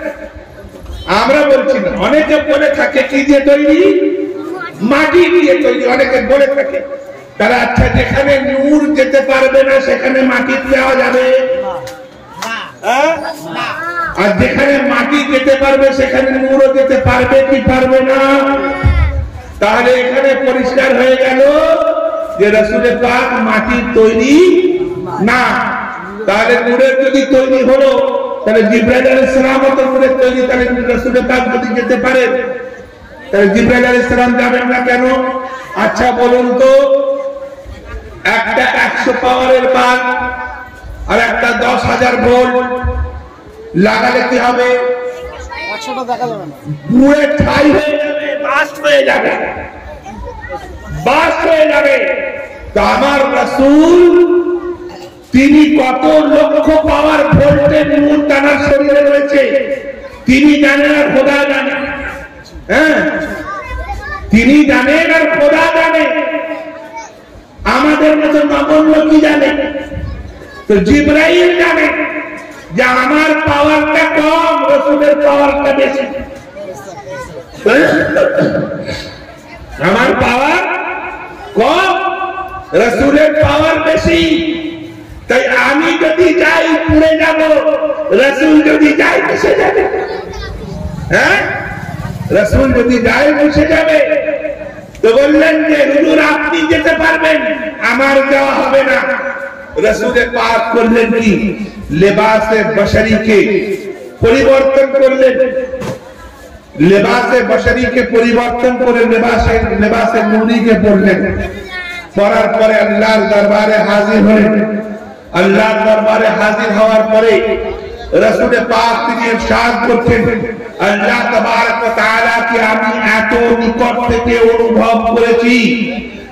আমরা বলছি না, অনেকে বলে থাকে কি দিয়ে তৈরি? মাটি দিয়ে তৈরি, অনেকে বলে থাকে। তারা আচ্ছা যেখানে নূর যেতে পারবে না সেখানে মাটি দেওয়া যাবে না, আর যেখানে মাটি যেতে পারবে সেখানে নূরও যেতে পারবে কি পারবে না? তাহলে এখানে পরিষ্কার হয়ে গেল যে রাসূল পাক মাটির তৈরি না। তাহলে নূরের যদি তৈরি হলো, তাহলে জিবরাইল আলাইহিস সালামও তো নূরের তৈরি, তাহলে রাসূল পাক যদি যেতে পারে তাহলে জিবরাইল আলাইহিস সালাম যাবেন না কেন? আচ্ছা বলুন তো, একটা 100 পাওয়ারের বাল্ব আর একটা 10,000 ভোল্ট লাগালে কি হবে? 100টা দেখা যাবে না, পুরো ছাই হয়ে যাবে, বাস্ট হয়ে যাবে, বাস্ট হয়ে যাবে। তো আমার রাসূল তিনি কত লক্ষ পাওয়ার ভোল্টের নূর তার শরীরে রয়েছে তিনি জানেন আর খোদা জানে। হ্যাঁ, তিনি জানেন আর খোদা জানে, আমাদের মতো নগণ্য কি জানে? তো জিবরাইল জানে যে আমার পাওয়ারটা কম, রাসূলের পাওয়ারটা বেশি। আমার পাওয়ার কম, রাসূলের পাওয়ার বেশি। তাই আমি যদি যাই পুড়ে যাব, রাসূল যদি যাই মিশে যাবে। হ্যাঁ, রাসূল যদি যাই মিশে যাবে। তো বললেন যে হুজুর আপনি যেতে পারবেন, আমার যাওয়া হবে না। রাসূল পাক করলেন কি, লেবাসে বশরীকে পরিবর্তন করলেন, লেবাসে বশরীকে পরিবর্তন করে লেবাসে নূরীকে পরলেন। পরার পরে আল্লাহর দরবারে হাজির হলেন। আল্লাহর দরবারে হাজির হওয়ার পরে রাসূল পাক তিনি ইরশাদ করছেন, আল্লাহ তাবারক ওয়া তাআলা কে আমি এত নিকট থেকে অনুভব করেছি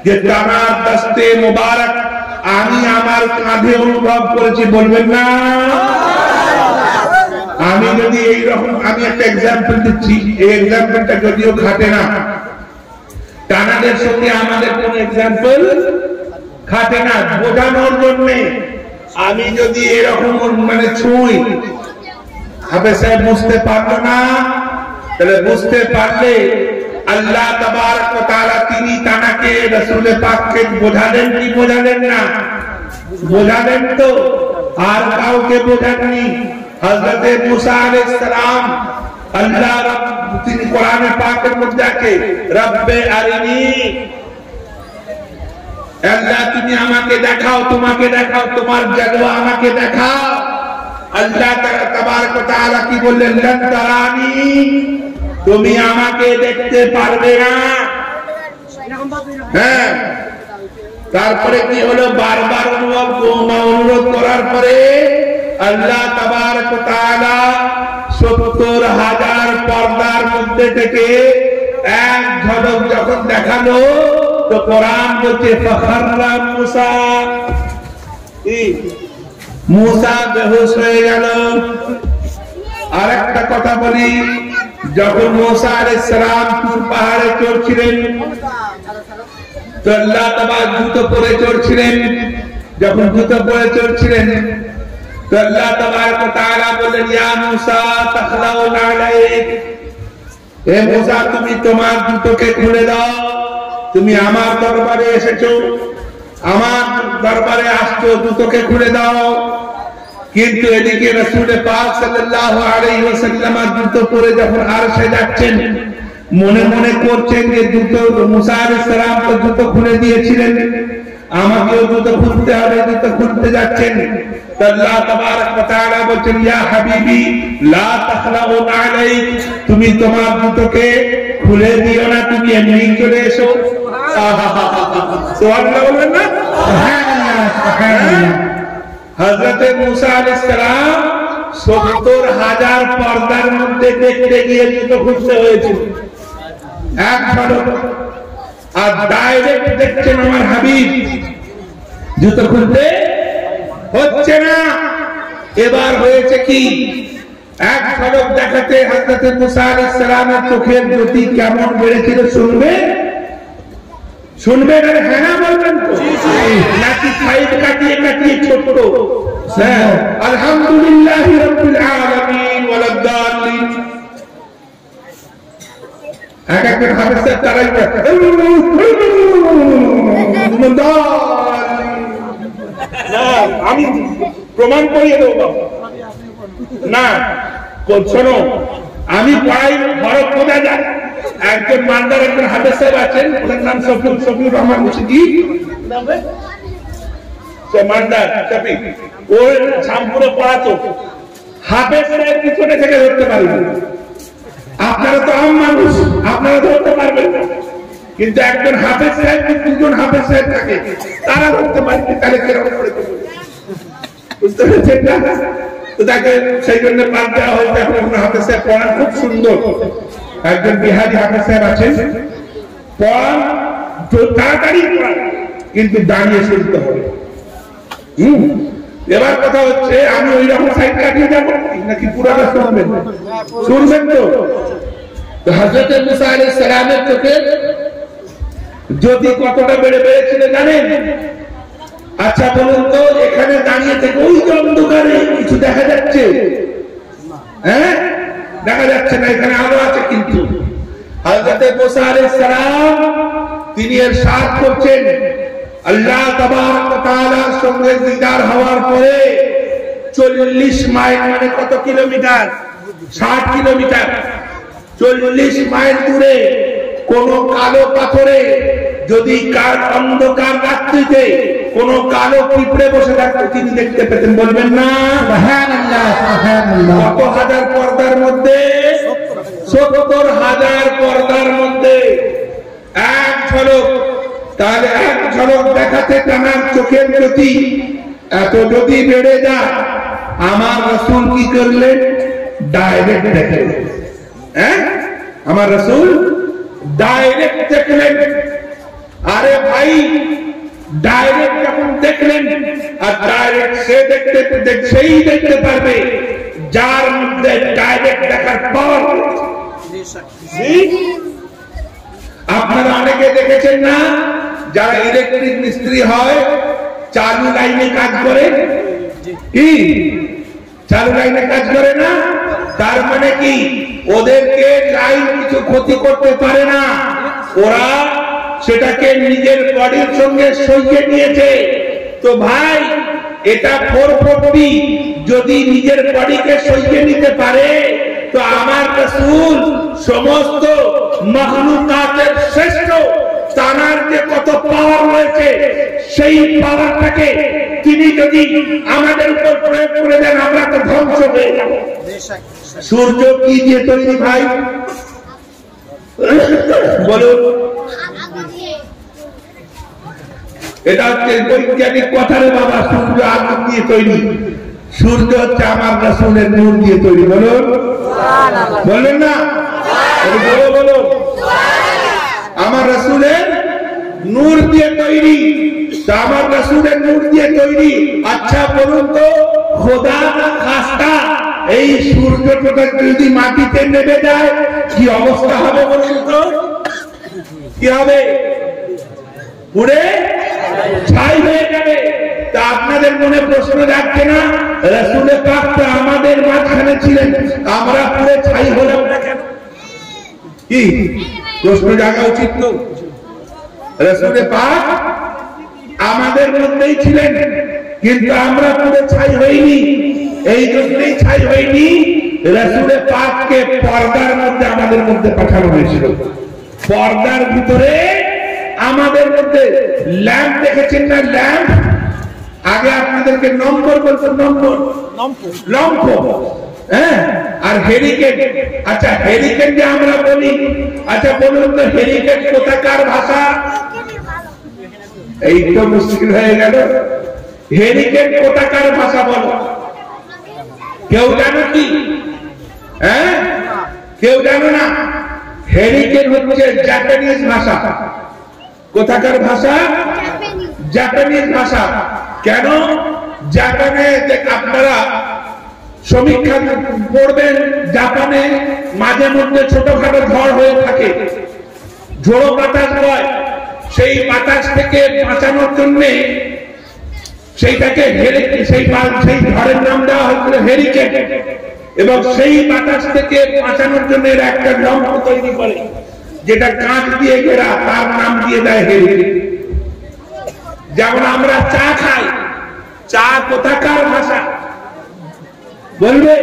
যে তার দস্তে মুবারক আমি আমার কাঁধে অনুভব করেছি। বলবেন না? আমি যদি এইরকম, আমি একটা এক্সাম্পল দিচ্ছি, এই এক্সাম্পলটা যদিও খাটে না, টানাদের সঙ্গে আমাদের কোন এক্সাম্পল খাটে না, বোঝানোর জন্য। আমি যদি এরকম মানে ছুঁই, হাফেজ সাহেব বুঝতে পারলো না, তাহলে বুঝতে পারলে আল্লাহ তাবারক ওয়া তাআলা তিনি তানাকে রাসূল পাককে বোঝালেন কি বোঝালেন না? বোঝালেন তো, আর কাউকে বোঝাননি। হযরত মুসা আলাইহিস সালাম আল্লাহ তিনি কোরআনে পাকের মধ্যে আছে, রব্বে আরিনি, আল্লাহ তুমি আমাকে দেখাও, তোমাকে দেখাও, তোমার জালওয়া আমাকে দেখাও। আল্লাহ তাবারক ওয়া তাআলা কি বললেন? লান তারানি, তুমি আমাকে দেখতে পারবে না। হ্যাঁ, তারপরে কি হলো? বারবার অনুরোধ করার পরে আল্লাহ তাবারক ওয়া তাআলা ৭০,০০০ পর্দার মধ্যে থেকে এক ঝলক যখন দেখালো, তো কোরআন বলছে ফাখাররা মুসা, মুসা বেহুশ হয়ে গেল। আরেকটা কথা বলি, যখন মুসা আলাইহিস সালাম তুর পাহাড়ে চড়ছিলেন, তো আল্লাহ তাআলা জুতো পরে চড়ছিলেন, যখন জুতো পরে চড়ছিলেন, তো আল্লাহ তাবারক ওয়া তাআলা বললেন, ইয়া মুসা তাখলাউ আলাইক, হে মুসা তুমি তোমার জুতোকে খুলে দাও, তুমি আমার দরবারে এসেছো, আমার দরবারে আসছো, জুতোকে খুলে দাও। কিন্তু এদিকে রাসূল পাক সাল্লাল্লাহু আলাইহি ওয়াসাল্লাম জুতো পরে যখন আরশে যাচ্ছেন, মনে মনে করছেন যে জুতো মুসা আলাইহিস সালাম তো জুতো খুলে দিয়েছিলেন, আমাকেও জুতো খুলতে হবে, জুতো খুলতে যাচ্ছেন। আল্লাহ তাবারক ওয়া তাআলা বলেন, ইয়া হাবিবি লা তাখলাউ আলাইক, তুমি তোমার জুতোকে খুলে দিও না, তুমি এমনি চলে এসো। সুবহানাল্লাহ বলবেন না? সুবহানাল্লাহ, সুবহানাল্লাহ। হযরত মুসা আলাইহিস সালাম ৭০,০০০ পর্দার মধ্যে দেখতে গিয়ে জুতো খুলতে হয়েছিল এক ঝলক, আর ডাইরেক্ট দেখছেন আমার হাবিব জুতো খুলতে হচ্ছে না। এবার হয়েছে কি, এক ঝলক দেখাতে হযরত মুসা আলাইহিস সালামের চোখের জ্যোতি কেমন বেড়েছিল শুনবে? শুনবেন? হ্যাঁ বলবেন তো, নাকি সাইড কাটিয়ে কাটিয়ে ছোট? হ্যাঁ, আলহামদুলিল্লাহি রাব্বিল আলামিন ওয়ালাদ দাল্লিন। এক এক হাফেজ তারাই আমি প্রমাণ করিয়ে দেবো না। শোনো, আমি পড়াই হরফ বোঝা যায়। একজন মালদার একজন হাফেজ সাহেব আছেন, ওনার নাম শফিউর রহমান মুশিদি, মালদার শফি, ওর শামপুরে পড়াতো। হাফেজ সাহেব পিছনে থেকে ধরতে পারবেন, আপনারা তো আম মানুষ, আপনারা ধরতে পারবেন না, কিন্তু একজন হাফেজ সাহেব, দুজন হাফেজ সাহেব থাকে, তারা ধরতে পারবে। তাহলে কেরকম করে বুঝতে পেরেছেন না? তো তাকে সেই জন্য পাঠ দেওয়া হয়েছে। এখন হাফেজ সাহেব পড়ান খুব সুন্দর, একজন বিহারি হাফেজ সাহেব আছেন, পড়ান তাড়াতাড়ি পড়ান, কিন্তু দাঁড়িয়ে শুনতে হবে। এবার কথা হচ্ছে, আমি ওই রকম সাইড কাটিয়ে যাবো নাকি পুরাটা শুনবেন? শুনবেন তো। হযরত মুসা আলাইহিস সালামের চোখে যদি কতটা বেড়েছিল জানেন? আচ্ছা বলুন তো, এখানে দাঁড়িয়ে থেকে ওই অন্ধকারে কিছু দেখা যাচ্ছে? হ্যাঁ, দেখা যাচ্ছে না, এখানে আলো আছে। কিন্তু হযরত মুসা আলাইহিস সালাম তিনি ইরশাদ করছেন, আল্লাহ তাবারক ওয়া তাআলার সঙ্গে দিদার হওয়ার পরে ৪০ মাইল, মানে কত কিলোমিটার? ৬০ কিলোমিটার। ৪০ মাইল দূরে কোন কালো পাথরে যদি অন্ধকার রাত্রিতে কোন কালো পিঁপড়ে বসে থাকতো, তিনি দেখতে পেতেন। বলবেন না? সুবহানাল্লাহ, সুবহানাল্লাহ। কত হাজার পর্দার মধ্যে? ৭০,০০০ পর্দার মধ্যে এক ঝলক। তাহলে এক ঝলক দেখাতে তার চোখের জ্যোতি এত যদি বেড়ে যায়, আমার রাসূল কি করলেন? ডাইরেক্ট দেখলেন। হ্যাঁ, আমার রাসূল ডাইরেক্ট দেখলেন। আরে ভাই, ডাইরেক্ট যখন দেখলেন, আর ডাইরেক্ট সে সেই দেখতে পারবে যার মধ্যে ডাইরেক্ট দেখার পাওয়ার। আপনারা অনেকে দেখেছেন না, যারা ইলেকট্রিক মিস্ত্রি হয়, চালু লাইনে কাজ করে। কি চালু লাইনে কাজ করে না? তার মানে কি, ওদেরকে লাইন কিছু ক্ষতি করতে পারে না। ওরা সেটাকে নিজের বডির সঙ্গে সইয়ে নিয়েছে। তো ভাই, এটা 440 যদি নিজের বডিকে সইয়ে নিতে পারে, তো আমার রাসূল সমস্ত মাখলুকাতের শ্রেষ্ঠ, তানার যে কত পাওয়ার রয়েছে, সেই পাওয়ারটাকে তিনি যদি আমাদের উপর প্রয়োগ করে দেন, আমরা তো ধ্বংস হয়ে যাব। সূর্য কি দিয়ে তৈরি ভাই? বলুন। এটা হচ্ছে বৈজ্ঞানিক কথা রে বাবা। সূর্য আগুন দিয়ে তৈরি, সূর্য হচ্ছে আমার রাসূলের নূর দিয়ে তৈরি। বলুন, বলেন না? বলুন, আমার রাসূলের নূর দিয়ে তৈরি। তা আমার রাসূলের নূর দিয়ে তৈরি। আচ্ছা বলুন তো, খোদা না খাস্তা এই সূর্যটা যদি মাটিতে নেমে যায়, কি অবস্থা হবে বলুন তো? কি হবে? পুড়ে ছাই হয়ে যাবে। তা আপনাদের মনে প্রশ্ন জাগছে না, রাসূলে পাক তো আমাদের মাঝখানে ছিলেন, আমরা পুড়ে ছাই হলাম না কেন? কি প্রশ্ন জাগা উচিত তো? রাসূলে পাক আমাদের মধ্যেই ছিলেন, কিন্তু আমরা পুড়ে ছাই হইনি। এই জন্যই ছাই হইনি, রাসূলে পাককে পর্দার মধ্যে আমাদের মধ্যে পাঠানো হয়েছিল। পর্দার ভিতরে আমাদের মধ্যে ল্যাম্প দেখেছেন না? ল্যাম্প আগে আপনাদেরকে নম্বর বলতো, নম্বর লম্ফ। হ্যাঁ, আর হেরিকেন। আচ্ছা, হেরিকেন যে আমরা বলি, আচ্ছা বলুন তো, হেরিকেন কোথাকার ভাষা? এই তো মুশকিল হয়ে গেল। হেরিকেন কোথাকার ভাষা বলো? কেউ জানো কি? হ্যাঁ, কেউ জানো না? হেরিকেন হচ্ছে জাপানিজ ভাষা। কোথাকার ভাষা? জাপানিজ ভাষা। কেন? জাপানে আপনারা সমীক্ষা পড়বেন, জাপানে মাঝে মধ্যে ছোটখাটো ঝড় হয়ে থাকে, ঝোড়ো বাতাস হয়। সেই বাতাস থেকে বাঁচানোর জন্য সেইটাকে সেই ঝড়ের নাম দেওয়া হয়েছিল হেরিকেন। এবং সেই বাতাস থেকে বাঁচানোর জন্য এরা একটা লম্ফ তৈরি করে, যেটা কাঁচ দিয়ে ঘেরা, তার নাম দিয়ে দেয় হেরিকেন। যেমন আমরা চা খাই, চা কোথাকার ভাষা বলবে?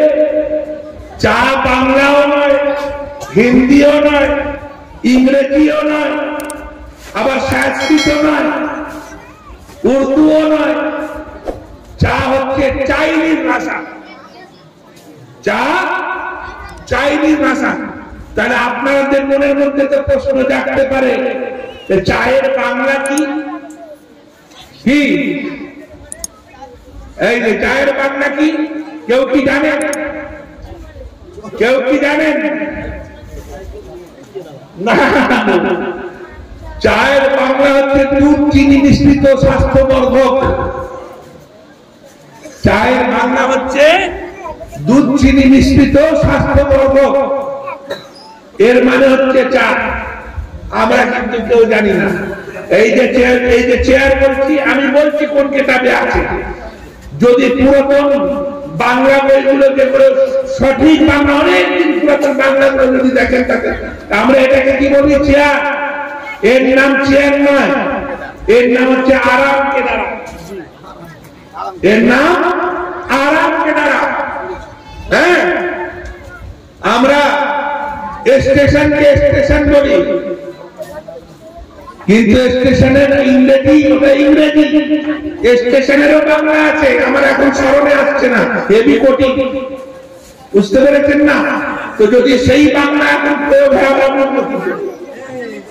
চা বাংলাও নয়, হিন্দিও নয়, ইংরেজিও নয়, আবার সংস্কৃতও নয়, উর্দুও নয়। চা হচ্ছে চাইনিজ ভাষা। চা চাইনিজ ভাষা। তাহলে আপনাদের মনের মধ্যে তো প্রশ্ন জাগতে পারে, চায়ের বাংলা কি? কি এই যে চায়ের বাংলা কি? কেউ কি জানেন? কেউ কি জানেন? না, চায়ের বাংলা হচ্ছে দুধ চিনি মিশ্রিত স্বাস্থ্যবর্ধক। চায়ের বাংলা হচ্ছে দুধ চিনি মিশ্রিত স্বাস্থ্যবর্ধক। এর মানে হচ্ছে চা। আমরা কিন্তু কেউ জানি না। এই যে চেয়ার বলছি, আমি বলছি কোন কিতাবে আছে। যদি পুরাতন বাংলা বইগুলো, যেগুলো সঠিক বাংলা, অনেকদিন পুরাতন বাংলাগুলো যদি দেখেন থাকে, আমরা এটাকে কি বলি? চেয়ার। এর নাম চেয়ার নয়, এর নাম হচ্ছে আরাম কেদারা। এর নাম আরাম কেদারা। হ্যাঁ, আমরা স্টেশনকে স্টেশন বলি, কিন্তু স্টেশনের ইংরেজি, ইংরেজি স্টেশনেরও বাংলা আছে, আমার এখন স্মরণে আসছে না। হেভি কোটি, বুঝতে পেরেছেন না? তো যদি সেই বাংলা এখন প্রয়োগ হয়,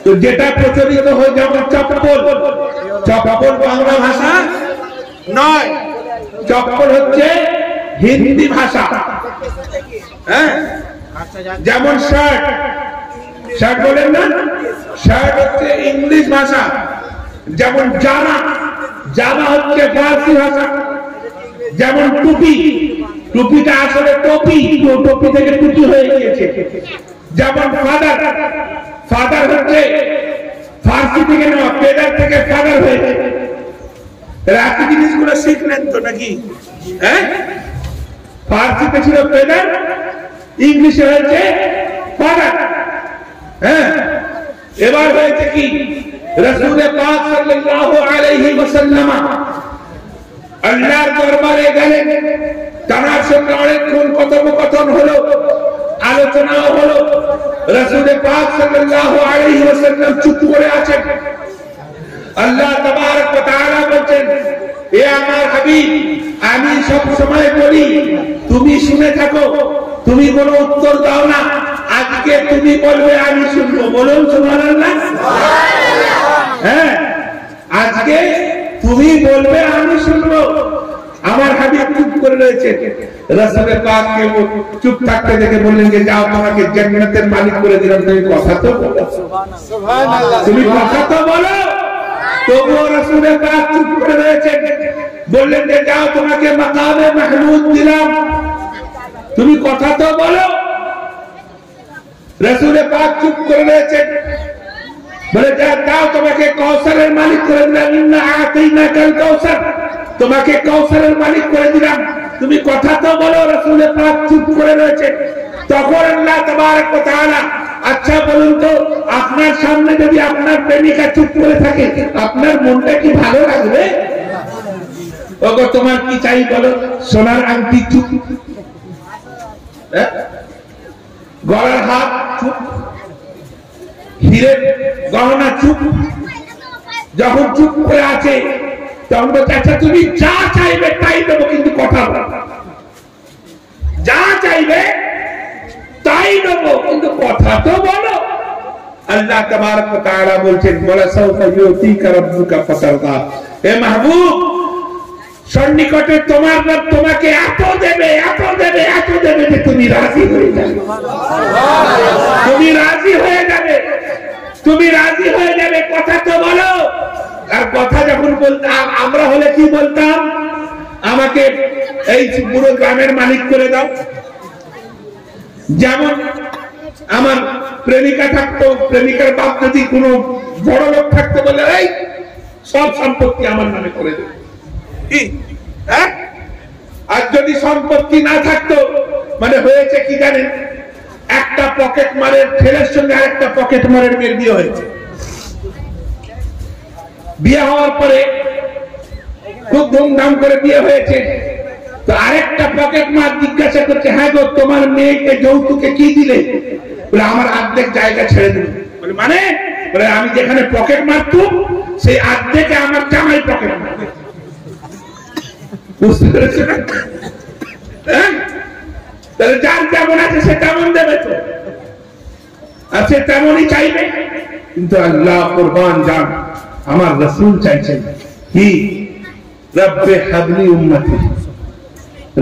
তো যেটা প্রচলিত হয়ে, যেমন চপ্পল, চপ্পল বাংলা ভাষা নয়, চপ্পল হচ্ছে হিন্দি ভাষা। হ্যাঁ, যেমন শার্ট, শার্ট বলেন না, শার্ট হচ্ছে ইংলিশ ভাষা। যেমন জামা, জামা হচ্ছে ফার্সি ভাষা। যেমন টুপি, টুপিটা আসলে টপি, টপি থেকে টুপি হয়ে গিয়েছে। যেমন ফাদার, ফাদার হচ্ছে ফার্সি থেকে নেওয়া, পেদার থেকে ফাদার হয়েছে। রাতে জিনিসগুলো শিখলেন তো নাকি? হ্যাঁ, ফার্সিতে ছিল পেদার, ইংলিশে হয়েছে ফাদার। হ্যাঁ, এবার হয়েছে কি, রাসূল পাক সাল্লাল্লাহু আলাইহি ওয়াসাল্লাম আল্লাহর দরবারে গেলেন। তার সঙ্গে অনেকক্ষণ কথোপকথন হলো, আলোচনাও হলো। রাসূল পাক সাল্লাল্লাহু আলাইহি ওয়াসাল্লাম চুপ করে আছেন। আল্লাহ তাবারক ওয়া তাআলা বলেন, এ আমার হাবিব, আমি সব সময় বলি, তুমি শুনে থাকো, তুমি কোনো উত্তর দাও না। আজকে তুমি বলবে, আমি শুনবো। বলুন সুবহানাল্লাহ। হ্যাঁ, আজকে তুমি বলবে, আমি শুনবো। আমার হাবিব চুপ করে রয়েছে। রাসূল পাককে চুপ থাকতে দেখে বললেন যে, যাও, তোমাকে জান্নাতের মালিক করে দিলাম, তুমি কথা তো বলো। সুবহানাল্লাহ, তুমি কথা তো বলো। তবুও রাসূল পাক চুপ করে রয়েছে। বললেন যে, যাও, তোমাকে মাকামে মাহমুদ দিলাম, তুমি কথা তো বলো। রাসূল পাক চুপ করে রয়েছে। বলে, যাও, তোমাকে কাউসারের মালিক করে দিলাম, ইন্না আতাইনাকাল কাউসার, তোমাকে কাউসারের মালিক করে দিলাম, তুমি কথা তো বলো। রাসূল পাক চুপ করে রয়েছে। তখন আল্লাহ তাবারক ওয়া তাআলা, আচ্ছা বলুন তো, আপনার সামনে যদি আপনার প্রেমিকা চুপ করে থাকে, আপনার মনটা কি ভালো লাগবে? ওগো, তোমার কি চাই বলো? সোনার আংটি চুপ, গলার হাত চুপ, হীরের গহনা চুপ। যখন চুপ করে আছে, তখন বলছে, আচ্ছা তুমি যা চাইবে তাই দেবো, কিন্তু কথা বলো। যা চাইবে তাই দেবো, কিন্তু কথা তো বলো। আল্লাহ তাবারক ওয়া তাআলা বলছেন, বলা সাউফা ইউতিকা রাব্বুকা ফাতারদা, হে মাহবুব, সন্নিকটে তোমার রব তোমাকে এত দেবে, এত দেবে, এত দেবে যে তুমি রাজি হয়ে যাবে। তুমি রাজি হয়ে যাবে, তুমি রাজি হয়ে যাবে। কথা তো বলো। আর কথা যখন বলতাম, আমরা হলে কি বলতাম? আমাকে এই পুরো গ্রামের মালিক করে দাও। যেমন আমার প্রেমিকা থাকতো, প্রেমিকার বাপ যদি কোনো বড় লোক থাকতো, বলে, এই সব সম্পত্তি আমার নামে করে দেবে। আর যদি সম্পত্তি না থাকতো, মানে হয়েছে কি জানেন, একটা পকেট মারের ছেলের সঙ্গে আরেকটা পকেট মারের মেয়ের বিয়ে হয়েছে। বিয়ে হওয়ার পরে খুব ধুমধাম করে বিয়ে হয়েছে। তো আরেকটা পকেট মার জিজ্ঞাসা করছে, হ্যাঁ গো, তোমার মেয়েকে যৌতুকে কি দিলে? বলে, আমার অর্ধেক জায়গা ছেড়ে দিল। বলে, মানে? বলে, আমি যেখানে পকেট মারতুম সেই অর্ধেকে আমার জামাই পকেট মারবে। বুঝতে পেরেছে না? তাহলে যার যেমন আছে সে তেমন দেবে তো, আর সে তেমনই চাইবে। কিন্তু আল্লাহ কুরবান জান, আমার রাসূল চাইছেন কি, রব্বে হাবলি উম্মতি,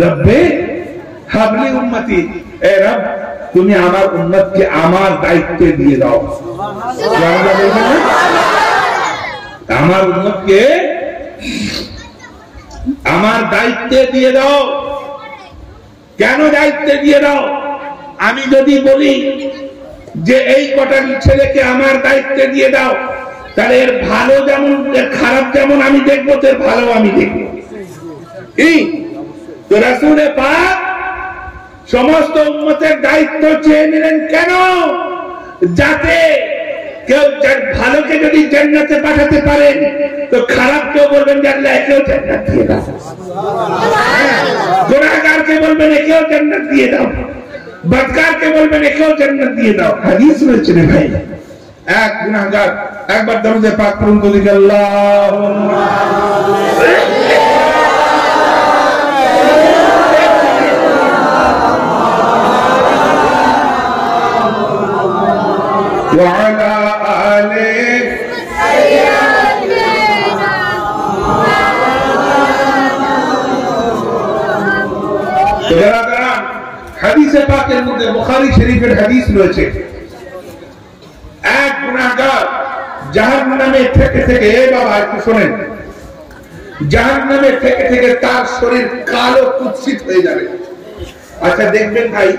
রব্বে হাবলি উম্মতি, এ রব, তুমি আমার উম্মতকে আমার দায়িত্বে দিয়ে দাও। আমার উম্মতকে আমার দায়িত্বে দিয়ে দাও। কেন দায়িত্বে দিয়ে দাও? আমি যদি বলি যে এই কটা ছেলেকে আমার দায়িত্বে দিয়ে দাও, তাহলে এর ভালো যেমন এর খারাপ যেমন আমি দেখবো, এর ভালো আমি দেখবো। তো রাসূল পাক সমস্ত উম্মতের দায়িত্ব চেয়ে নিলেন। কেন? যাতে কেউ ভালোকে যদি জান্নাতে পাঠাতে পারেন, তো খারাপ কেউ বলবেন যে আল্লাহ একেও জান্নাত দিয়ে দাও, গুনাহগারকে বলবেন একেও জান্নাত দিয়ে দাও, বদকারকে বলবেন একেও জান্নাত দিয়ে দাও। হাদিস রয়েছে রে ভাই, এক গুনাহগার একবার দরুদ পাক পড়ুন তো, দিকে আল্লাহুম্মা وعلى آله তো যারা হাদিসে পাকের মধ্যে বুখারী শরীফের হাদিস রয়েছে, এক গুনাহগার জাহান্নামে থেকে থেকে, বাবা একটু শোনেন, জাহান্নামে থেকে থেকে তার শরীর কালো কুৎসিত হয়ে যাবে। আচ্ছা দেখবেন ভাই,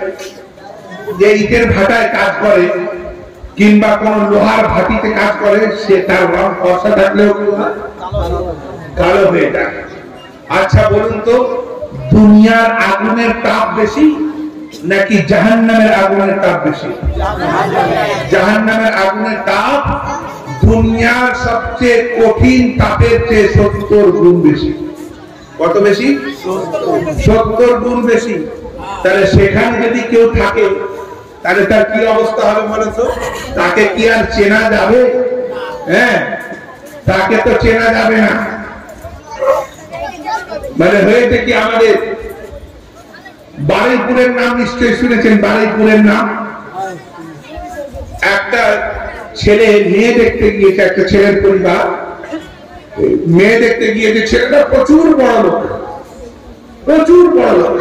যে ইটের ভাটায় কাজ করে কিংবা কোন লোহার ভাটিতে কাজ করে, সে তার রং ফর্সা থাকলেও কালো হয়ে যায়। আচ্ছা বলুন তো, দুনিয়ার আগুনের তাপ বেশি নাকি জাহান্নামের আগুনের তাপ বেশি? জাহান্নামের আগুনের তাপ দুনিয়ার সবচেয়ে কঠিন তাপের চেয়ে 70 গুণ বেশি। কত বেশি? 70 গুণ বেশি। তাহলে সেখানে যদি কেউ থাকে, তাহলে তার কি অবস্থা হবে বলো তো? তাকে কি আর চেনা যাবে? হ্যাঁ, তাকে তো চেনা যাবে না। মানে হয়েছে কি, আমাদের বারুইপুরের নাম নিশ্চয়ই শুনেছেন। বারুইপুরের নাম, একটা ছেলে মেয়ে দেখতে গিয়েছে, একটা ছেলের পরিবার মেয়ে দেখতে গিয়েছে। ছেলেটা প্রচুর বড় লোক, প্রচুর বড় লোক,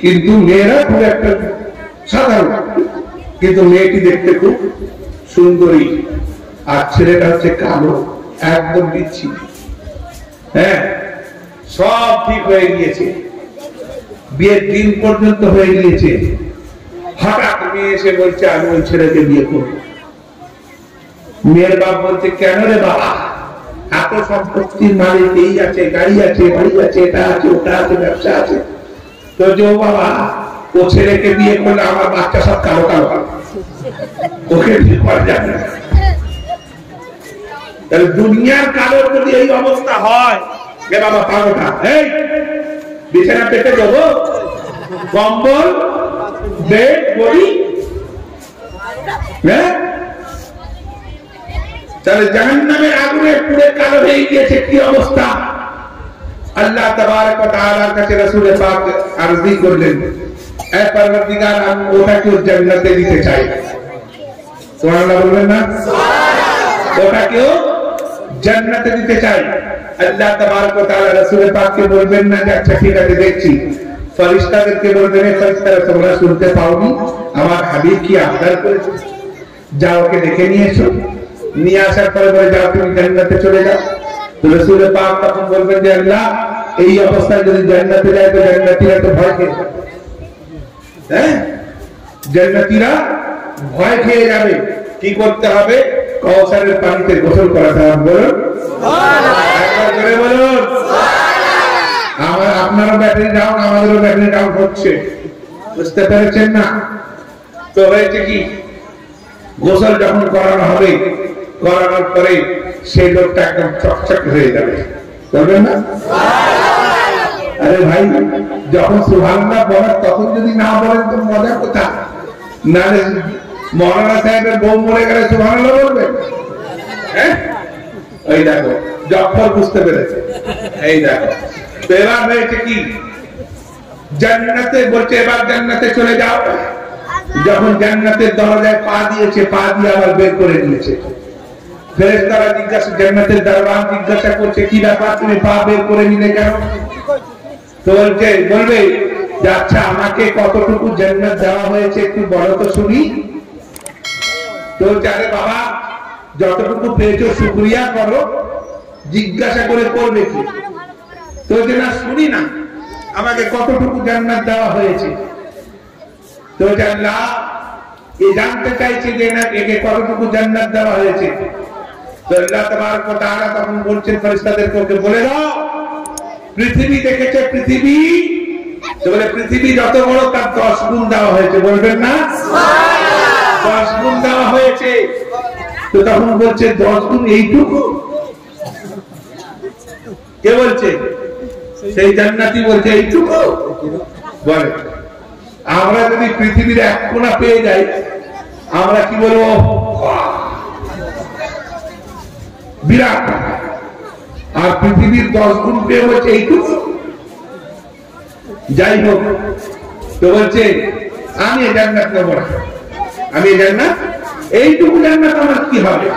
কিন্তু মেয়েরা খুব একটা সাধারণ, কিন্তু মেয়েটি দেখতে খুব সুন্দরী, আর ছেলেটা হচ্ছে কালো, একদম বিচ্ছিন্ন। হ্যাঁ, সব ঠিক হয়ে গিয়েছে, বিয়ের দিন পর্যন্ত হয়ে গিয়েছে। হঠাৎ মেয়ে এসে বলছে আমি ওই ছেলেকে বিয়ে করব। মেয়ের বাপ বলছে কেন রে বাবা, এত সম্পত্তির মালিক, এই আছে, গাড়ি আছে, বাড়ি আছে, এটা আছে, ওটা আছে, ব্যবসা আছে। তো যে বাবা, ও ছেলেকে বিয়ে করলে আমার বাচ্চা সব কালো কালো, ওকে বিয়ে করা যাবে না। তাহলে দুনিয়ার কালোর যদি এই অবস্থা হয়, রে বাবা পাগোটা, এই বিছানা পেতে দেবো, কম্বল, বেড, বড়ি, হ্যাঁ? তাহলে জাহান্নামের আগুনে পুড়ে কালো হয়ে গিয়েছে, কি অবস্থা? আল্লাহ তাবারক ওয়া তাআলার কাছে রাসূল পাক আরজি করলেন, এ পরওয়ারদিগার, আমি ওটাকে জান্নাতে দিতে চাই। সুবহানাল্লাহ বলবেন না? ওটাকেও জান্নাতে দিতে চাই। আল্লাহ তাবারক ওয়া তাআলা রাসূল পাককে বলবেন না যে আচ্ছা ঠিক আছে দেখছি, ফেরেশতাদেরকে বলবেন, ফেরেশতারা তোমরা শুনতে পাওনি আমার হাবিব কি আবদার করেছে, যাও ওকে দেখে নিয়ে এসো। নিয়ে আসার পরে বলে যাও তুমি জান্নাতে চলে যাও। তো রাসূল পাক তখন বলবেন যে আল্লাহ, এই অবস্থায় যদি জান্নাতে যায় তো জান্নাতীরা তো ভয় খেয়ে যাবে। হ্যাঁ, জান্নাতীরা ভয় খেয়ে যাবে। কি করতে হবে? কাউসারের পানিতে গোসল করাতে হবে। বলুন একবার করে বলুন। আপনারও ব্যাটারি ডাউন, আমাদেরও ব্যাটারি ডাউন হচ্ছে, বুঝতে পেরেছেন না? তো হয়েছে কি, গোসল যখন করানো হবে, করানোর পরে সেই লোকটা একদম চকচক হয়ে যাবে, বলবেন না? আরে ভাই, যখন সুবহানাল্লাহ বলেন তখন যদি না বলেন তো মজা কোথায়? নালে মৌলানা সাহেবের বউ মরে গেলে সুবহানাল্লাহ বলবেন? হ্যাঁ, এই দেখো জফর বুঝতে পেরেছে। এই দেখো, তো এবার হয়েছে কি, জান্নাতে বলছে এবার জান্নাতে চলে যাও। যখন জান্নাতের দরজায় পা দিয়েছে, পা দিয়ে আবার বের করে দিয়েছে। ফেরেশতারা জিজ্ঞাসা, জান্নাতের দরবার জিজ্ঞাসা করছে কি ব্যাপার, তুমি পা বের করে নিলে কেন? তো বলবে যে আচ্ছা আমাকে কতটুকু জান্নাত দেওয়া হয়েছে একটু বলো তো শুনি। তো আরে বাবা, যতটুকু পেয়েছো শুকরিয়া করো, জিজ্ঞাসা করে করবে কি? তো যে না শুনি না, আমাকে কতটুকু জান্নাত দেওয়া হয়েছে। তো আল্লাহ এ জানতে চাইছে যে না একে কতটুকু জান্নাত দেওয়া হয়েছে। তো আল্লাহ তাবারক ওয়া তাআলা তখন বলছেন ফেরেশতাদেরকে, ওকে বলে দাও পৃথিবী দেখেছে, পৃথিবী, তো বলে পৃথিবী যত বড় তার 10 গুণ দেওয়া হয়েছে। বলবেন না? 10 গুণ দেওয়া হয়েছে। তো তখন বলছে 10 গুণ এইটুকু? কে বলছে? সেই জান্নাতি বলছে এইটুকু। বলে আমরা যদি পৃথিবীর এক কোণা পেয়ে যাই, আমরা কি বলবো? বিরাট। আর পৃথিবীর 10 গুণ পেয়ে বলছে এইটুকু। যাই হোক, তো বলছে আমি এই জান্নাত নেব না, আমি এই জান্নাত, এইটুকু জান্নাত আমার কি হবে?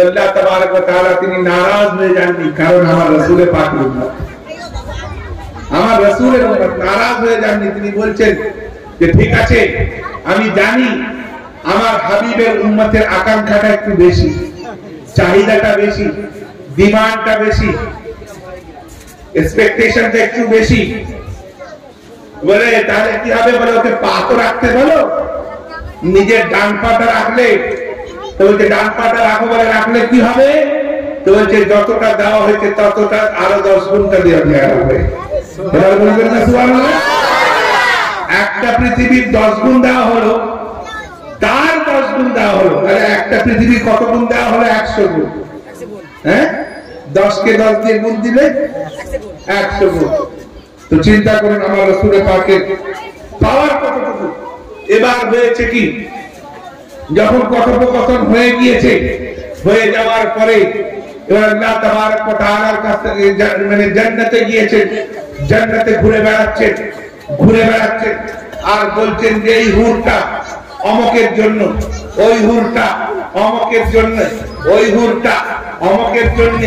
আল্লাহ তাবারক ওয়া তাআলা তিনি নারাজ হয়ে যাননি, কারণ আমার রাসূলে পাক উম্মত, আমার রাসূলের উম্মত নারাজ হয়ে যাননি, তিনি বলছেন যে ঠিক আছে, আমি জানি আমার হাবিবের উম্মতের আকাঙ্ক্ষাটা একটু বেশি, চাহিদাটা বেশি, ডিমান্ডটা বেশি, এক্সপেকটেশনটা একটু বেশি। বলে তাহলে কি হবে? বলে ওকে পা তো রাখতে বলো, নিজের ডান পাটা রাখলে, তো বলছে ডান পাটা রাখো, বলে রাখলে কি হবে? তো বলছে যতটা দেওয়া হয়েছে ততটা আরো 10 গুণটা দেওয়া হবে। এবার বলবেন না সুবহানাল্লাহ? একটা পৃথিবীর 10 গুণ দেওয়া হলো, তার 10 গুণ দেওয়া হলো, তাহলে একটা পৃথিবীর কত গুণ দেওয়া হলো? 100 গুণ। হ্যাঁ, 10 কে 10 দিয়ে গুণ দিলে 100 গুণ। তো চিন্তা করুন আমার রাসূলের পাকের পাওয়ার কতটুকু। এবার হয়েছে কি, যখন কথোপকথন হয়ে গিয়েছে, হয়ে যাওয়ার পরে এবার আল্লাহ তাবারক ওয়া তাআলার কাছ থেকে মানে জান্নাতে গিয়েছেন, জান্নাতে ঘুরে বেড়াচ্ছেন আর বলছেন যে এই হুরটা অমকের জন্য, ওই হুরটা অমকের জন্য, ওই হুরটা অমকের জন্য।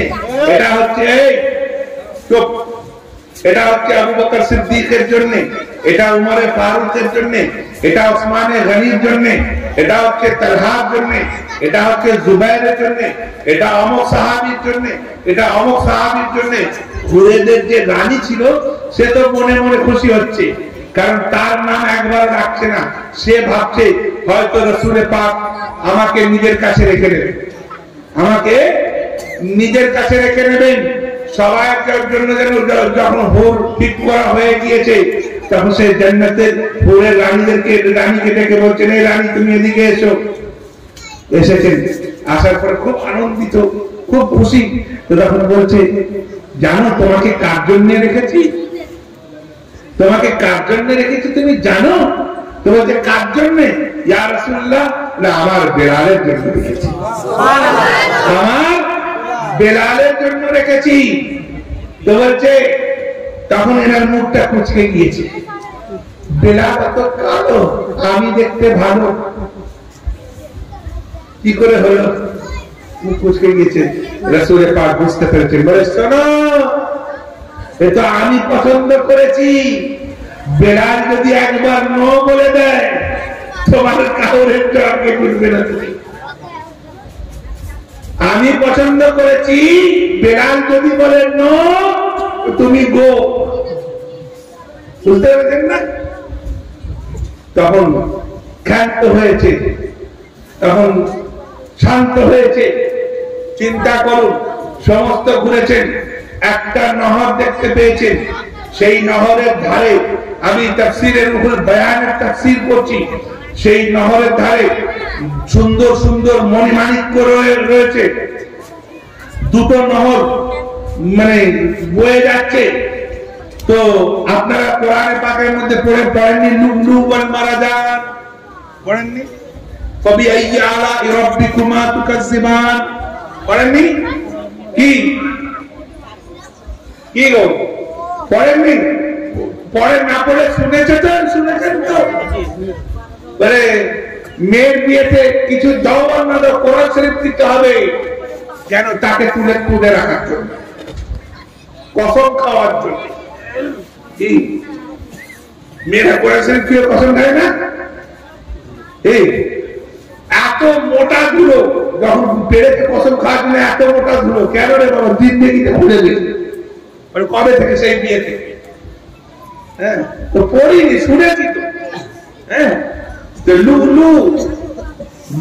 এটা হচ্ছে এই চুপ, এটা হচ্ছে আবু বকর সিদ্দিকের জন্য, এটা উমরে ফারুকের জন্য, এটা ওসমানে গনির জন্য, এটা হচ্ছে তালহার জন্য, এটা হচ্ছে জুবাইরের জন্য, এটা অমক সাহাবীর জন্য, এটা অমক সাহাবীর জন্য। ঘুরেদের যে রানী ছিল সে তো মনে মনে খুশি হচ্ছে, কারণ তার নাম একবার রাখছে না, সে ভাবছে হয়তো রাসূলের পাক আমাকে নিজের কাছে রেখে নেবেন, আমাকে নিজের কাছে রেখে নেবেন। সবার জন্য যেন যখন হুর ঠিক করা হয়ে গিয়েছে, তখন সে জান্নাতের হুরের রানীকে ডেকে বলছেন, এই রানী তুমি এদিকে এসো। এসেছেন, আসার পর খুব আনন্দিত, খুব খুশি। তো তখন বলছে, জানো তোমাকে কার জন্য রেখেছি? তোমাকে কার জন্য রেখেছি তুমি জানো? তো বলছে কার জন্য? ইয়া রাসূলুল্লাহ, না আমার বেলালের জন্য রেখেছি, আমার বেলালের জন্য রেখেছি। তো বলছে, তখন এনার মুখটা কুঁচকে গিয়েছে। বেলাল এত কালো, আমি দেখতে ভালো, কি করে হলো? মুখ কুঁচকে গিয়েছে। রাসূলের পাক বুঝতে পেরেছেন, বলে শোনো, এ তো আমি পছন্দ করেছি, বেলাল যদি একবার নো বলে দেয় তোমার কাউরের জবাবকে বুঝবে না তুমি। আমি পছন্দ করেছি, বেলাল যদি বলে নো তুমি গো। বুঝতে পেরেছেন না? তখন ক্ষান্ত হয়েছে, তখন শান্ত হয়েছে। চিন্তা করুন, সমস্ত ঘুরেছেন, একটা নহর দেখতে পেয়েছেন, সেই নহরের ধারে, আমি তাফসীরের উপর বয়ানের তাফসীর করছি, সেই নহরের ধারে সুন্দর সুন্দর মণিমাণিক্য রয়েছে, দুটো নহর মানে বয়ে যাচ্ছে। তো আপনারা কোরআনে পাকের মধ্যে পড়েননি লুলু ওয়াল মারাজান? পড়েননি? কবি আইয়া আলা রাব্বিকুমা তুকাজ্জিবান পড়েননি? কি কি গো পড়েননি? পড়ে না পড়ে শুনেছেন তো? বলে মেয়ের বিয়েতে কিছু দাও না দাও, কোরআন শরীফ দিতে হবে, কেন? তাকে তুলে রাখার জন্য, কসম খাওয়ার জন্য। কি মেয়েরা কোরআন শরীফ দিয়ে কসম খায় না? এই এত মোটা ধুলো, যখন পেরেছে কসম খাওয়ার জন্য এত মোটা ধুলো কেন রে বাবা? জিন্দেগিতে ভুলে গেছে কবে থেকে সেই বিয়ে থেকে। হ্যাঁ, তো পড়িনি, শুনেছি তো। হ্যাঁ, লুলু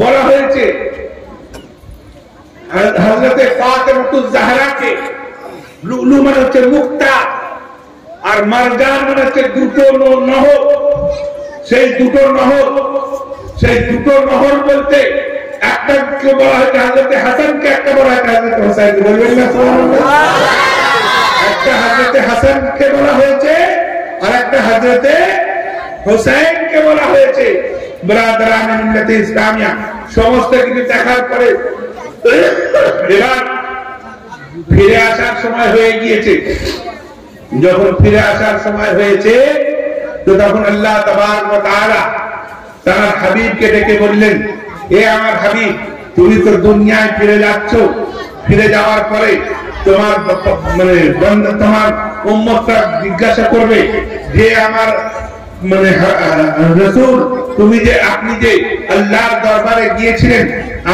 বলা হয়েছে হযরতে ফাতেমাতুজ জাহরাকে। লুলু মানে হচ্ছে মুক্তা, আর মারজান মানে হচ্ছে দুটো নহর। সেই দুটো নহর বলতে একটাকে বলা হয়েছে হযরতে হাসানকে, একটা বলা হয়েছে হযরতে হুসাইনকে। বলবেন না সুবহানাল্লাহ? একটা হযরতে হাসানকে বলা হয়েছে আর একটা হযরতে হুসাইনকে বলা হয়েছে। ব্রাদারানে মিল্লাতে ইসলামিয়া সমস্ত কিছু দেখার পরে এবার ফিরে আসার সময় হয়ে গিয়েছে। যখন ফিরে আসার সময় হয়েছে, তো তখন আল্লাহ তাবারক ওয়া তাআলা তার হাবিবকে ডেকে বললেন, এ আমার হাবিব, তুমি তো দুনিয়ায় ফিরে যাচ্ছ, ফিরে যাওয়ার পরে তোমার মানে তোমার উম্মতরা জিজ্ঞাসা করবে যে আমার মানে রাসূল তুমি যে আপনি যে আল্লাহর দরবারে গিয়েছিলেন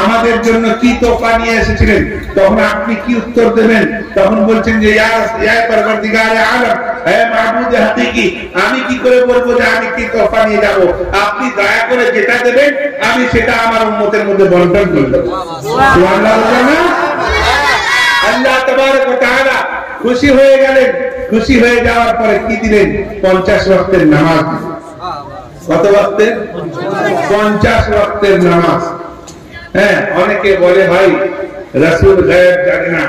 আমাদের জন্য কি তোফা নিয়ে এসেছিলেন, তখন আপনি কি উত্তর দেবেন? তখন বলছেন যে ইয়া পরবর্তীগারে আলম, হে মাবুদে হাকিকি, আমি কি করে বলবো যে আমি কি তোফা নিয়ে যাব? আপনি দয়া করে যেটা দেবেন আমি সেটা আমার উম্মতের মধ্যে বন্টন করে দেব। সুবহানাল্লাহ না? আল্লাহ তাবারক ওয়া তাআলা খুশি হয়ে গেলেন। খুশি হয়ে যাওয়ার পরে কি দিলেন? 50 ওয়াক্তের নামাজ। কত ওয়াক্তের? 50 ওয়াক্তের নামাজ। হ্যাঁ, অনেকে বলে ভাই রাসূল গায়েব জানে না।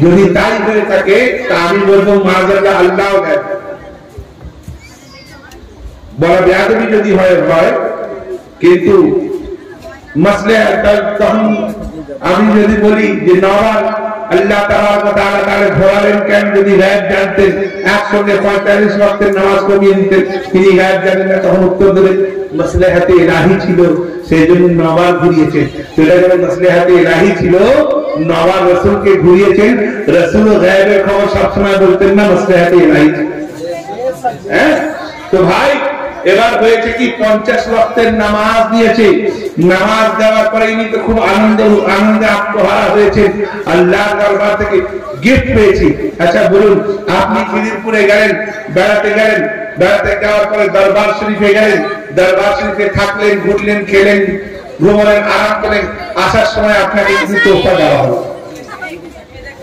যদি তাই হয়ে থাকে তা আমি বলবো মাযাল্লাহ আল্লাহ গায়েব। বড় বেয়াদবি যদি হয় কিন্তু মাসলাহাত তখন আমি যদি বলি যে নওয়াজ আল্লাহ তাবারক ওয়া তাআলা তারে ধরালেন কেন? যদি গায়েব জানতেন একসঙ্গে 45 ওয়াক্তের নামাজ কমিয়ে দিতেন। তিনি গায়েব জানেন না, তখন উত্তর দেবেন মাসলাহাতে ইলাহি ছিল সেই জন্য নওয়াজ ঘুরিয়েছেন। সেটা যখন মাসলাহাতে ইলাহি ছিল নওয়াজ রাসূলকে ঘুরিয়েছেন। রাসূল গায়েবের খবর সবসময় বলতেন না, মাসলাহাতে ইলাহি। হ্যাঁ, তো ভাই এবার হয়েছে কি 50 ওয়াক্তের নামাজ দিয়েছে। নামাজ দেওয়ার পরে ইনি তো খুব আনন্দে আত্মহারা হয়েছে, আল্লাহর দরবার থেকে গিফট পেয়েছি। আচ্ছা বলুন, আপনি খিদিরপুরে গেলেন, বেড়াতে গেলেন, বেড়াতে যাওয়ার পরে দরবার শরীফে গেলেন, দরবার শরীফে থাকলেন, ঘুরলেন, খেলেন, ঘুমালেন, আরাম করলেন, আসার সময় আপনাকে কিছু তোফা দেওয়া হলো।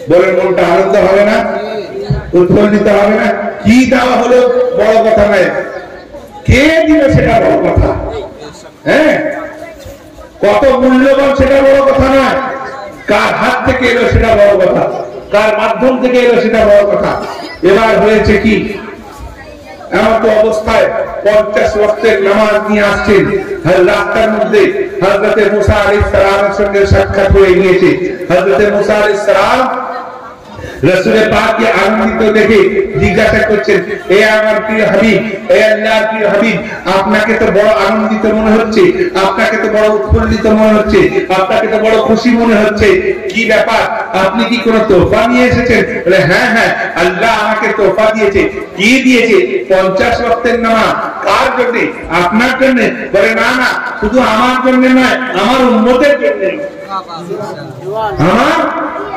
বলেন মনটা আনন্দ হবে না? উৎফুল্লিত হবে না? কি দেওয়া হলো বড় কথা নয়, কে দিল সেটা বড় কথা। হ্যাঁ, কত মূল্যবান সেটা বড় কথা নয়, কার হাত থেকে এলো সেটা বড় কথা, কার মাধ্যম থেকে এলো সেটা বড় কথা। এবার হয়েছে কি, এমন তো অবস্থায় 50 ওয়াক্তের নামাজ নিয়ে আসছেন। রাস্তার মধ্যে হযরতে মুসা আলাইহিস সালামের সঙ্গে সাক্ষাৎ হয়ে গিয়েছে। হযরতে মুসা আলাইহিস সালাম রাসূলের পাককে আনন্দিত দেখে জিজ্ঞাসা করছেন, হে আমার প্রিয় হাবিব, হে আল্লাহর প্রিয় হাবিব, আপনাকে তো বড় আনন্দিত মনে হচ্ছে, আপনাকে তো বড় উৎফুল্লিত মনে হচ্ছে, আপনাকে তো বড় খুশি মনে হচ্ছে, কি ব্যাপার? আপনি কি কোনো তোফা নিয়ে এসেছেন? বলে হ্যাঁ হ্যাঁ, আল্লাহ আমাকে তোফা দিয়েছে। কি দিয়েছে? 50 ওয়াক্তের নামাজ। কার জন্য? আপনার জন্য। বলে না না, শুধু আমার জন্য নয়, আমার উম্মতের জন্য, আমার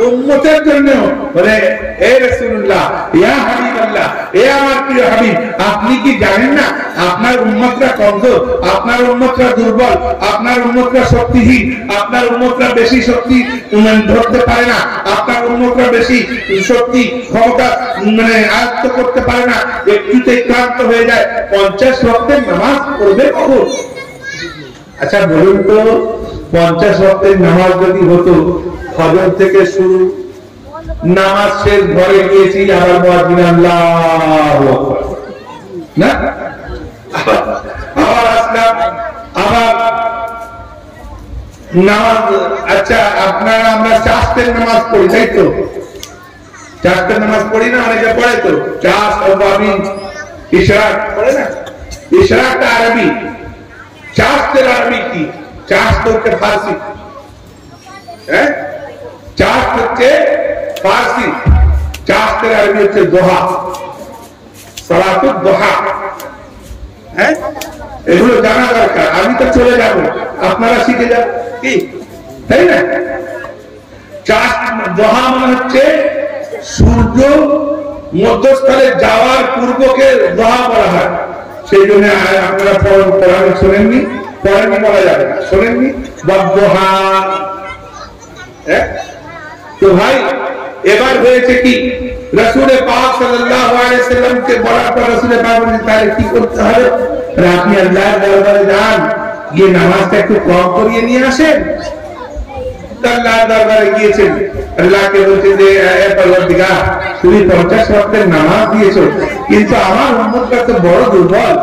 উম্মতের জন্য। বলে হে রাসূলুল্লাহ, ইয়া হাবিবাল্লাহ, হে আমার প্রিয় হাবিব, আপনি কি জানেন না আপনার উম্মতরা কমজোর, আপনার উম্মতরা দুর্বল, আপনার উম্মতরা শক্তিহীন, আপনার উম্মতরা বেশি শক্তি ধরতে পারে না, আপনার উম্মতরা বেশি শক্তি ক্ষমতা আয়ত্ত করতে পারে না, একটুতে ক্লান্ত হয়ে যায়। 50 ওয়াক্তের নামাজ পড়বে কখন? আচ্ছা বলুন তো, 50 ওয়াক্তের নামাজ যদি হতো, ফজর থেকে শুরু, নামাজ শেষ, ঘরে গিয়েছি, আবার মুয়াজ্জিন আল্লাহু আকবার, না আবার আসলাম, আবার নামাজ। আচ্ছা আপনারা আমরা চাষের নামাজ পড়ি, তাই তো? চাষের নামাজ পড়ি না? অনেকে পড়ে তো, চাষ আরবি, ইশরাক পড়ে না? ইশরাকটা আরবি, চাষের আরবি কি? চাষ হচ্ছে ফার্সি। হ্যাঁ, চাষ হচ্ছে ফার্সি, চাষের আরবি হচ্ছে দোহা, সালাতুদ দোহা। হ্যাঁ, এগুলো জানা দরকার। আমি তো চলে যাব, আপনারা শিখে যান, কি তাই না? চাষ দোহা মানে হচ্ছে সূর্য মধ্যস্থলে যাওয়ার পূর্বকে দোহা বলা হয়। সেই জন্য আপনারা পড়ানো শোনেননি, পড়ানি বলা যাবে না, শোনেননি দোহা। তো ভাই এবার হয়েছে কি, রাসূলে পাক সাল্লাল্লাহু আলাইহি ওয়াসাল্লামকে বলার পর রাসূলে পাক বলেন তাহলে কি করতে হবে? আপনি আল্লাহর দরবারে যান, গিয়ে নামাজটা একটু কম করিয়ে নিয়ে আসেন। আল্লাহর দরবারে গিয়েছেন, আল্লাহকে বলছেন যে হে পরওয়ারদিগার, তুমি 50 ওয়াক্তের নামাজ দিয়েছো, কিন্তু আমার উম্মতটা তো বড় দুর্বল,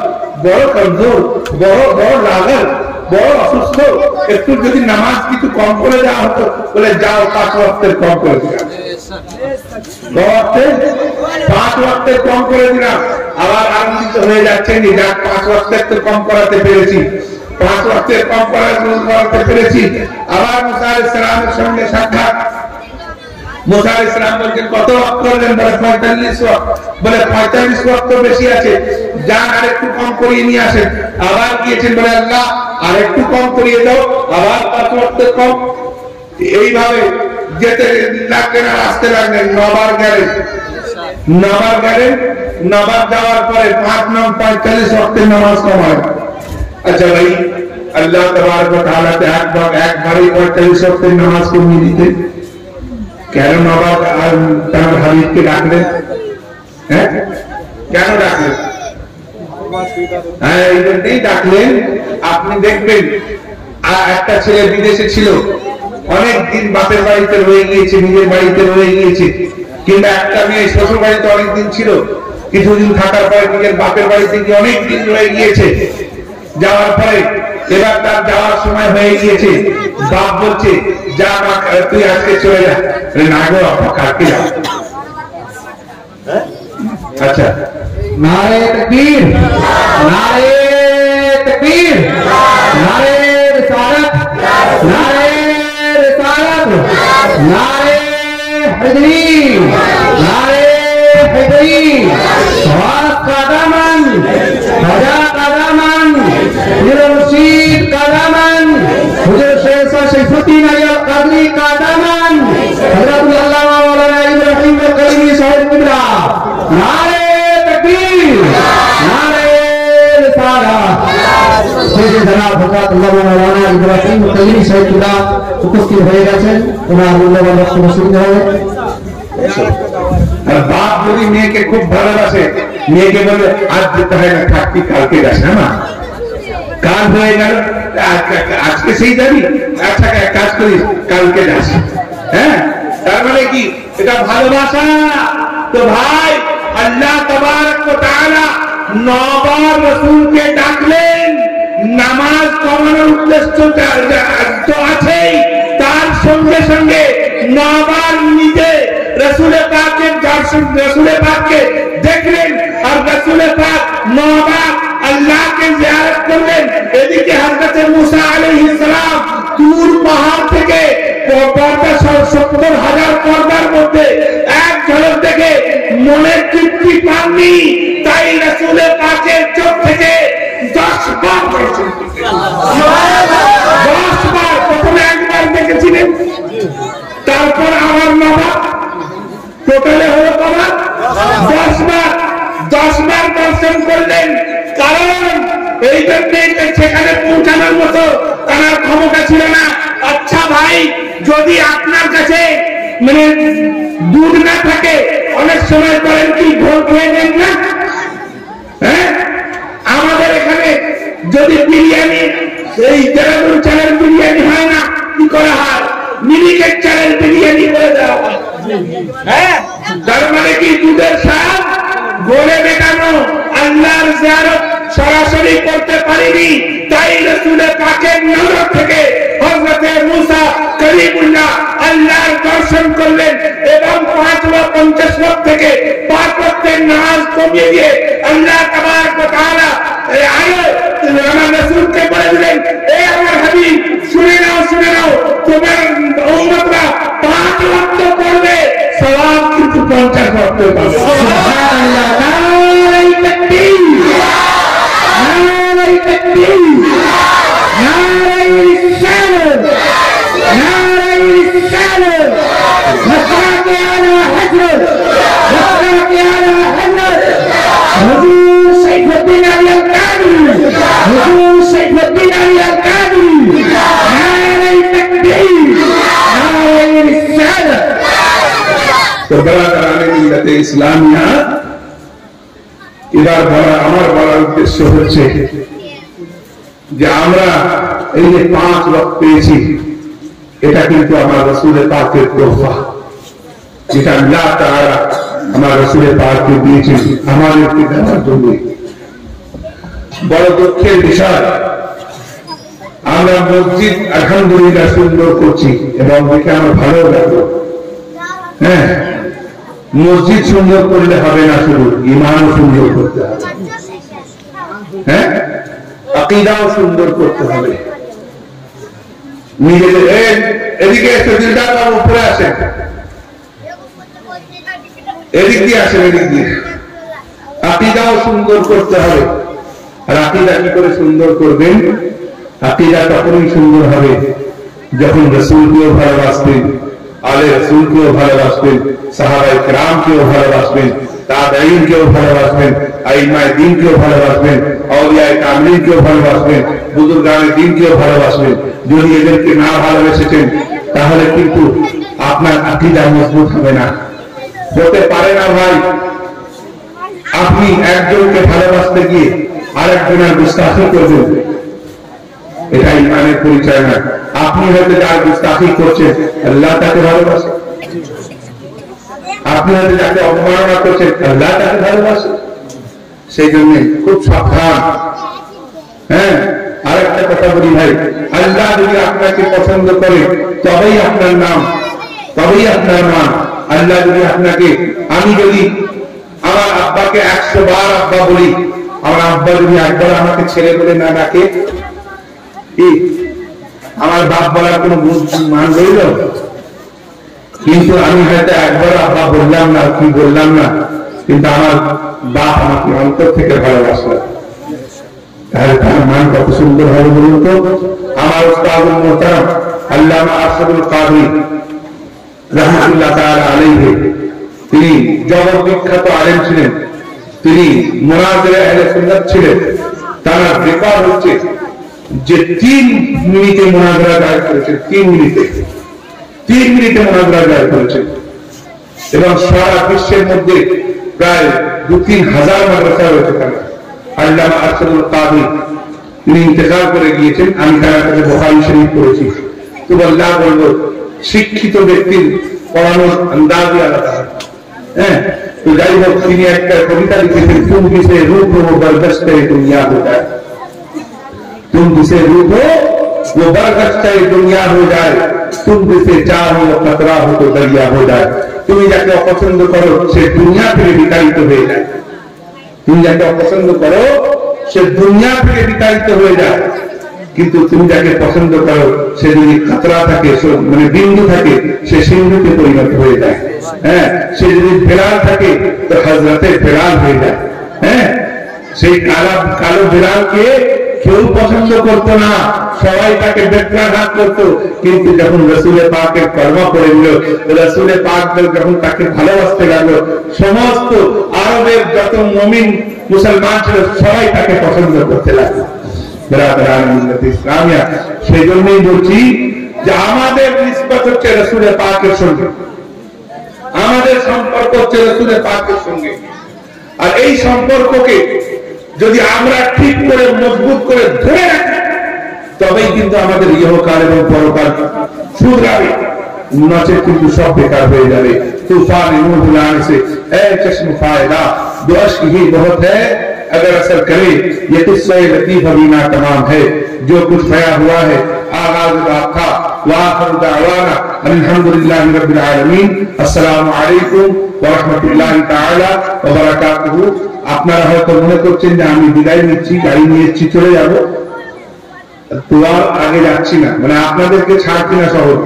বড় কমজোর, বড় লাগল, বড় অসুস্থ, একটু যদি নামাজ কিছু কম করে দেওয়া হতো। বলে যাও 5 ওয়াক্তের কম করে দিলাম, 5 ওয়াক্তের কম করে দিলাম। আবার আনন্দিত হয়ে যাচ্ছেন যে যাক 5 ওয়াক্তের তো কম করাতে পেরেছি, 5 ওয়াক্তের কম করাতে পেরেছি। আবার মুসা আলাইহিস সালামের সঙ্গে সাক্ষাৎ, মুসা আলাইহিস সালাম বলছেন কত ওয়াক্ত করলেন? বলে 45 ওয়াক্ত। বলে 45 ওয়াক্ত তো বেশি আছে, যান আর একটু কম করিয়ে নিয়ে আসেন। আবার গিয়েছেন, বলে আল্লাহ আর একটু কম করিয়ে দাও, আবার 5 ওয়াক্ত কম। এইভাবে যেতে লাগলেন আর আসতে লাগলেন। নবার গেলেন, নবার যাওয়ার পরে 5 নাম 45 ওয়াক্তের নামাজ কম হয়। আচ্ছা ভাই, আল্লাহ তাবারক ওয়া তাআলা একবারই 45 ওয়াক্তের নামাজ কমিয়ে দিতেন, কেন নবার তার হাবিবকে ডাকলেন? হ্যাঁ, কেন ডাকলেন? হ্যাঁ, এই জন্যই ডাকলেন। আপনি দেখবেন একটা ছেলে বিদেশে ছিল, অনেক দিন বাপের বাড়িতে রয়ে গিয়েছে, নিজের বাড়িতে রয়ে গিয়েছে, কিংবা একটা মেয়ে শ্বশুর বাড়িতে অনেকদিন ছিল, কিছুদিন থাকার পরে নিজের বাপের বাড়িতে গিয়ে অনেক দিন রয়ে গিয়েছে। যাওয়ার পরে এবার তার যাওয়ার সময় হয়ে গিয়েছে, বাপ বলছে যা মা তুই আজকে চলে যা। না গো আপা, কালকে যাও। আচ্ছা, নারে তাকবীর, নারে তাকবীর, নারে রিসালাত, নারে রিসালাত, নারে হায়দারি, নারে হায়দারি। সওয়াত কাদামান, খাজা কাদামান, মুর্শিদ কাদামান, হুজুর শেখ শৈফুদ্দিন আল কাদরি কাদামান, হযরত আল্লামা মাওলানা ইব্রাহিম কালিমি সাহেব কিবলা। নারে তাকবীর, নারে রিসালাত। শেষে জনাব হযরত আল্লামা মাওলানা ইব্রাহিম কালিমি সাহেব কিবলা উপস্থিত হয়ে গেছেন, ওনার মূল্যবান বক্তব্য শুনতে হবে। আর বাপ যদি মেয়েকে খুব ভালোবাসে, মেয়েকে বলে আজ যেতে হয় না, থাকবি, কালকে যাস না, কাল হয়ে গেল, আজকে সেই যাবি, আচ্ছা এক কাজ করিস, কালকে যাস। হ্যাঁ, তার মানে কি এটা ভালোবাসা? তো ভাই, আল্লাহ তাবারক ওয়া তাআলা নবার রাসূলকে ডাকলেন, নামাজ কমানোর উদ্দেশ্য তো আছেই, তার সঙ্গে সঙ্গে নবার নিজে রাসূল পাকের রাসূল পাককে দেখলেন, আর রাসূল পাক নবার আল্লাহকে জিয়ারত করলেন। এদিকে হযরত মুসা আলাইহিস সালাম তুর পাহাড় থেকে 70,000 পর্দার মধ্যে এক ঝলক দেখে মনের তৃপ্তি পাননি, তাই রাসূল পাকের চোখ থেকে 10 বার দর্শন করতেন। 10 বার, প্রথমে একবার দেখেছিলেন, তারপর আবার নবার, টোটালে হলো কবার 10 বার। 10 বার দর্শন করলেন, কারণ এই জন্য সেখানে পৌঁছানোর মতো তার ক্ষমতা ছিল না। আচ্ছা ভাই, যদি আপনার কাছে মানে দুধ না থাকে, অনেক সময় করেন কি, ঘোল খেয়ে নেন না? হ্যাঁ, আমাদের এখানে যদি বিরিয়ানি, এই জেরাদুল চালের বিরিয়ানি হয় না, কি করা হয়? মিনিকেট চালের বিরিয়ানি করে দেওয়া হয়। হ্যাঁ, তার মানে কি দুধের স্বাদ ঘোলে মেটানো। আল্লাহর জিয়ারত সরাসরি করতে পারিনি, তাই রাসূল পাকের নজর থেকে হযরত মুসা কালিমুল্লাহ আল্লাহর দর্শন করলেন, এবং 50 ওয়াক্ত থেকে 5 ওয়াক্তের নামাজ কমিয়ে দিয়ে আল্লাহ তাবারক ওয়া তাআলা আমার রাসূলকে বলে দিলেন, এ আমার হাবিব, শুনে নাও, তোমার উম্মতরা 5 ওয়াক্ত করবে, সওয়াব কিন্তু 50 ওয়াক্ত পাবে। সুবহানাল্লাহ, নারে তাকবীর, নারে তাকবীর, নারে রিসালাত, নারে রিসালাত। নাসরাকে আলা হযরত, নাসরাকে আলা হযরত হুজুর শৈফুদ্দিন আল কাদরি, হুজুর শৈফুদ্দিন আল কাদরি। নারে তাকবীর, নারে রিসালাত। তো বরাবর মিল্লাতে ইসলামিয়া, এবার আমার বলার উদ্দেশ্য হচ্ছে যে আমরা এই যে 5 ওয়াক্ত পেয়েছি, এটা কিন্তু আমার রাসূলের পাকের তোহফা, যেটা আল্লাহ তাআলা আমার রাসূলের পাককে দিয়েছেন আমাদেরকে দেওয়ার জন্য। বড় দুঃখের বিষয়, আমরা মসজিদ আলহামদুলিল্লাহ সুন্দর করছি, এবং দেখে আমার ভালো লাগলো। হ্যাঁ, মসজিদ সুন্দর করলে হবে না, শুধু ঈমানও সুন্দর করতে হবে। হ্যাঁ, আকীদাও সুন্দর করতে হবে। নিজেদের এদিকে এসে দিলদার বাবু উপরে আসেন, এদিক দিয়ে আসেন, এদিক দিয়ে। আকীদাও সুন্দর করতে হবে। আর আকীদা কি করে সুন্দর করবেন? আকীদা তখনই সুন্দর হবে যখন রাসূলকেও ভালোবাসবেন, আলে রাসূলকেও ভালোবাসবেন, সাহাবায়ে কেরামকেও ভালোবাসবেন, তাবেঈনকেও ভালোবাসবেন, আইম্মায়ে দ্বীনকেও ভালোবাসবেন, আউলিয়ায়ে কামিলকেও ভালোবাসবেন, বুজুর্গানে দ্বীনকেও ভালোবাসবেন। যদি এদেরকে না ভালোবেসেছেন তাহলে কিন্তু আপনার আকীদা মজবুত হবে না। হতে পারে না ভাই আপনি একজনকে ভালোবাসতে গিয়ে আরেকজনের গুস্তাখি করবেন, এটা ইমানের পরিচয় না। আপনি হয়তো যার গুস্তাখি করছেন আল্লাহ তাকে ভালোবাসে, আপনি হয়তো যাকে অবমাননা করছেন আল্লাহ তাকে ভালোবাসে। সেই জন্য খুব সাবধান। হ্যাঁ, আরেকটা কথা বলি ভাই, আল্লাহ যদি আপনাকে পছন্দ করে তবেই আপনার নাম, তবেই আপনার নাম। আল্লাহ যদি আপনাকে, আমি যদি আমার আব্বাকে 100 বার আব্বা বলি, আমার আব্বা যদি একবার আমাকে ছেলে বলে না ডাকে, কি আমার বাপ বলার কোন মান রইল? কিন্তু আমি হয়তো একবার আব্বা বললাম না, কি বললাম না, কিন্তু আমার বাপ আমাকে অন্তর থেকে ভালোবাসলো, তাহলে তার মান কত সুন্দর হবে বলুন তো। আমার উস্তাদুল মুহতারাম আল্লামা আরশাদুল কাদরী রাহমাতুল্লাহ তাআলা আলাইহি, তিনি জগৎ বিখ্যাত আলেম ছিলেন, তিনি মুনাজিরে আহলে সুন্নাত ছিলেন। তার রেকর্ড হচ্ছে যে 3 মিনিটে মুনাজারা দায়ের করেছেন, 3 মিনিটে মুনাজারা দায়ের করেছেন। এবং সারা বিশ্বের মধ্যে প্রায় 2-3 হাজার মাদ্রাসা রয়েছে। তার আল্লামা আরশাদুল কাদরী তিনি ইন্তেকাল করে গিয়েছেন। আমি তার কাছে বুখারী শরীফ পড়েছি। তো আল্লাহ বলবো, শিক্ষিত ব্যক্তির পড়ানোর আন্দাজই আলাদা। হ্যাঁ, তো যাই হোক, তিনি একটা কবিতা লিখেছেন, তুম কিসে রূপ হো বরদস্তে দুনিয়া হো যায়, तुम जिसे रूठो वो बरगश्ते दुनिया हो जाए, तुम जिसे चाहो वो खतरा हो तो दरिया हो जाए। তুমি যাকে অপছন্দ করো সে দুনিয়া থেকে বিতাড়িত হয়ে যায়, তুমি যাকে অপছন্দ করো সে দুনিয়া থেকে বিতাড়িত হয়ে যায়। কিন্তু তুমি যাকে পছন্দ করো সে যদি খতরা থাকে, মানে বিন্দু থাকে, সে সিন্ধুতে পরিণত হয়ে যায়। হ্যাঁ, সে যদি বেলাল থাকে তো হযরতে বেলাল হয়ে যায়। হ্যাঁ, সেই কালো বেলালকে কেউ পছন্দ করতো না, সবাই তাকে বেত্রাঘাত করতো। কিন্তু যখন রাসূলে পাকের কলমা পড়ে নিল, রাসূলে পাক যখন তাকে ভালোবাসতে লাগলো, সমস্ত আরবের যত মুমিন মুসলমান ছিল সবাই তাকে পছন্দ করতে লাগলো। ইসলামিয়া, সেই জন্যই বলছি যে আমাদের নিসবত হচ্ছে রাসূলে পাকের সঙ্গে, আমাদের সম্পর্ক হচ্ছে রাসূলে পাকের সঙ্গে। আর এই সম্পর্ককে যদি আমরা ঠিক করে মজবুত করে ধরে রাখি তবেই কিন্তু আমাদের ইহকাল এবং পরকাল শুধরাবে, নচেত কিন্তু সব বেকার হয়ে যাবে। तूफान नूह लाने से ए चश्म फायदा दो अश्क ही बहुत है अगर असर करे, ये किस्सा लतीफ अभी ना तमाम है, जो कुछ बया हुआ है आगाज बात था। वाखिर दावाना अल्हम्दुलिल्लाहि रब्बिल आलमीन। अस्सलामु अलैकुम ওয়া রাহমাতুল্লাহি তাআলা ওয়া বারাকাতুহু। আপনারা হয়তো মনে করছেন যে আমি বিদায় নিচ্ছি, গাড়ি নিয়ে চলে যাব, তো আর আগে যাচ্ছি না, মানে আপনাদেরকে ছাড়ছি না শহর।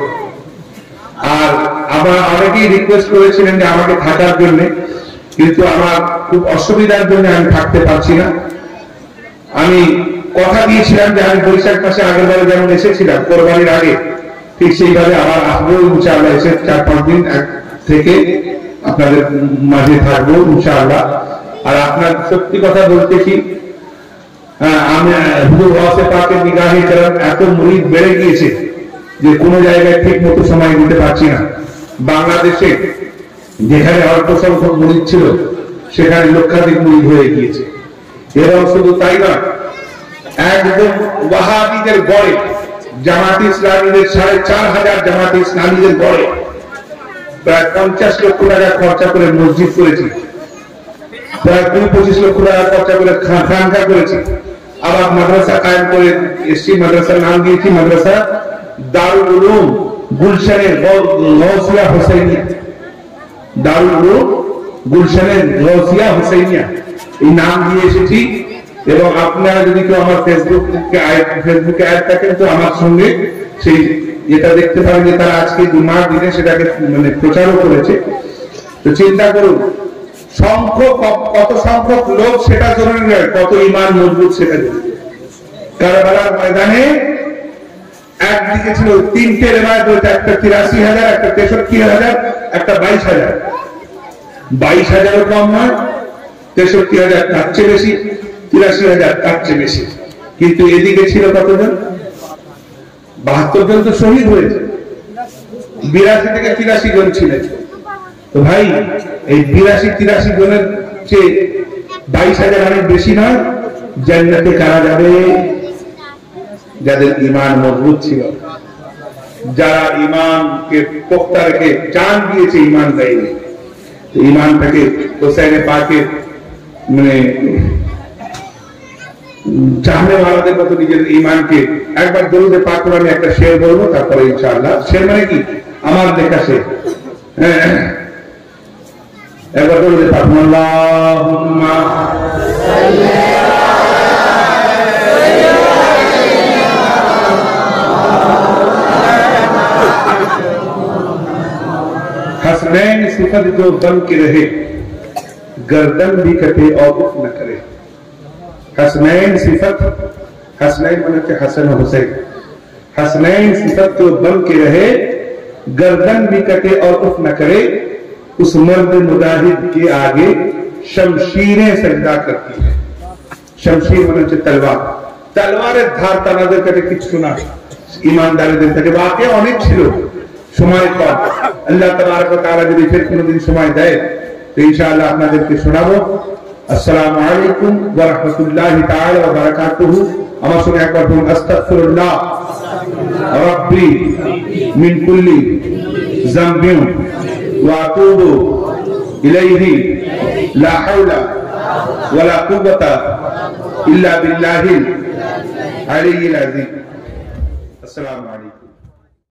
আর আবার অনেকেই রিকোয়েস্ট করেছিলেন যে আমাকে থাকার জন্য, কিন্তু আমার খুব অসুবিধার জন্য আমি থাকতে পারছি না। আমি কথা দিয়েছিলাম যে আমি বৈশাখ মাসে আগের বারে যেমন এসেছিলাম কোরবানির আগে, ঠিক সেইভাবে আবার আসবো ইনশাআল্লাহ। এসে 4-5 দিন থেকে আপনাদের মাঝে থাকবো ইনশাআল্লাহ। আর আপনার সত্যি কথা বলতে কি, আমি হুজুর ওয়াসে পাকের নিগাহে করম এত মুরিদ বেড়ে গিয়েছে যে কোনো জায়গায় ঠিক মতো সময় দিতে পারছি না। বাংলাদেশে যেখানে অল্প সংখ্যক মুরিদ ছিল সেখানে লক্ষাধিক মুরিদ হয়ে গিয়েছে। এবং শুধু তাই নয়, একদম ওয়াহাবিদের গড়ে জামাত ইসলামীদের 4500 জামাত ইসলামীদের গড়ে প্রায় 50 লক্ষ টাকা খরচা করে মসজিদ করেছি, প্রায় 20-25 লক্ষ টাকা খরচা করে খানকা করেছি। আবার মাদ্রাসা কায়েম করে এসছি, মাদ্রাসার নাম দিয়েছি মাদ্রাসা দারুল উলুম গুলশানের গৌসিয়া হুসাইনিয়া, দারুল উলুম গুলশানের গৌসিয়া হুসাইনিয়া এই নাম দিয়ে এসেছি। এবং আপনারা যদি কেউ আমার ফেসবুকে অ্যাড থাকেন তো আমার সঙ্গে সেই যেটা দেখতে পারেন যে তারা আজকে জুমার দিনে সেটাকে মানে প্রচারও করেছে। তো চিন্তা করুন কত সংখ্যক লোক সেটা জরুরি নয়, কত ঈমান মজবুত সেটা জরুরি। কারবালার ময়দানে একদিকে ছিল তিনটে রেওয়ায়াত হয়েছে, একটা ৮৩,০০০, একটা ৬৩,০০০, একটা ২২,০০০। ২২,০০০ও কম নয়, ৬৩,০০০ তার চেয়ে বেশি, ৮৩,০০০ তার চেয়ে বেশি। কিন্তু এদিকে ছিল কতজন? ৭২ জন তো শহীদ হয়েছে, ৮২ থেকে ৮৩ জন ছিলেন। তো ভাই এই ৮২-৮৩ জনের চেয়ে ২২,০০০ অনেক বেশি নয়? জান্নাতে কারা যাবে? যাদের ঈমান মজবুত ছিল, যারা ঈমানকে পোক্তা রেখে জান দিয়েছে, ঈমান দেয়নি। ঈমানটাকে হোসেনে পাকের মানে চাহনে ওয়ালাদের মতো নিজের ঈমানকে একবার দরুদে পাক করে আমি একটা শের বলবো, তারপরে ইনশাআল্লাহ। শের মানে কি? আমার লেখা শের। একবার দরুদে পাক, আল্লাহুম্মা हसनैन सिफत जो बन के रहे, गर्दन भी कटे और उफ न करे। हसनैन सिफत, हसनैन माने हसन हुसैन, हसनैन सिफत जो बन के रहे, गर्दन भी कटे और उफ न करे। उस मर्द मुजाहिद के आगे शमशीरें सजदा करती है। शमशीर माने तलवार, तलवारेर धार तानाদের কাছে কিছু না, ঈমানদারদের কাছে বাকি অনেক ছিল, সময় কম। আল্লাহ তাবারক ওয়া তাআলা যদি ফের কোনদিন সময় দেয় তো ইনশাআল্লাহ আপনাদেরকে শোনাবো। আসসালামু আলাইকুম ওয়া রাহমাতুল্লাহি তাআলা ওয়া বারাকাতুহু। আমার সঙ্গে একবার বলুন, আস্তাগফিরুল্লাহ রাব্বি মিন কুল্লি যামবিন ওয়া আতুবু ইলাইহি লা হাওলা ওয়া লা কুওয়াতা ইল্লা বিল্লাহিল আলিয়্যিল আযীম। আসসালামু আলাইকুম।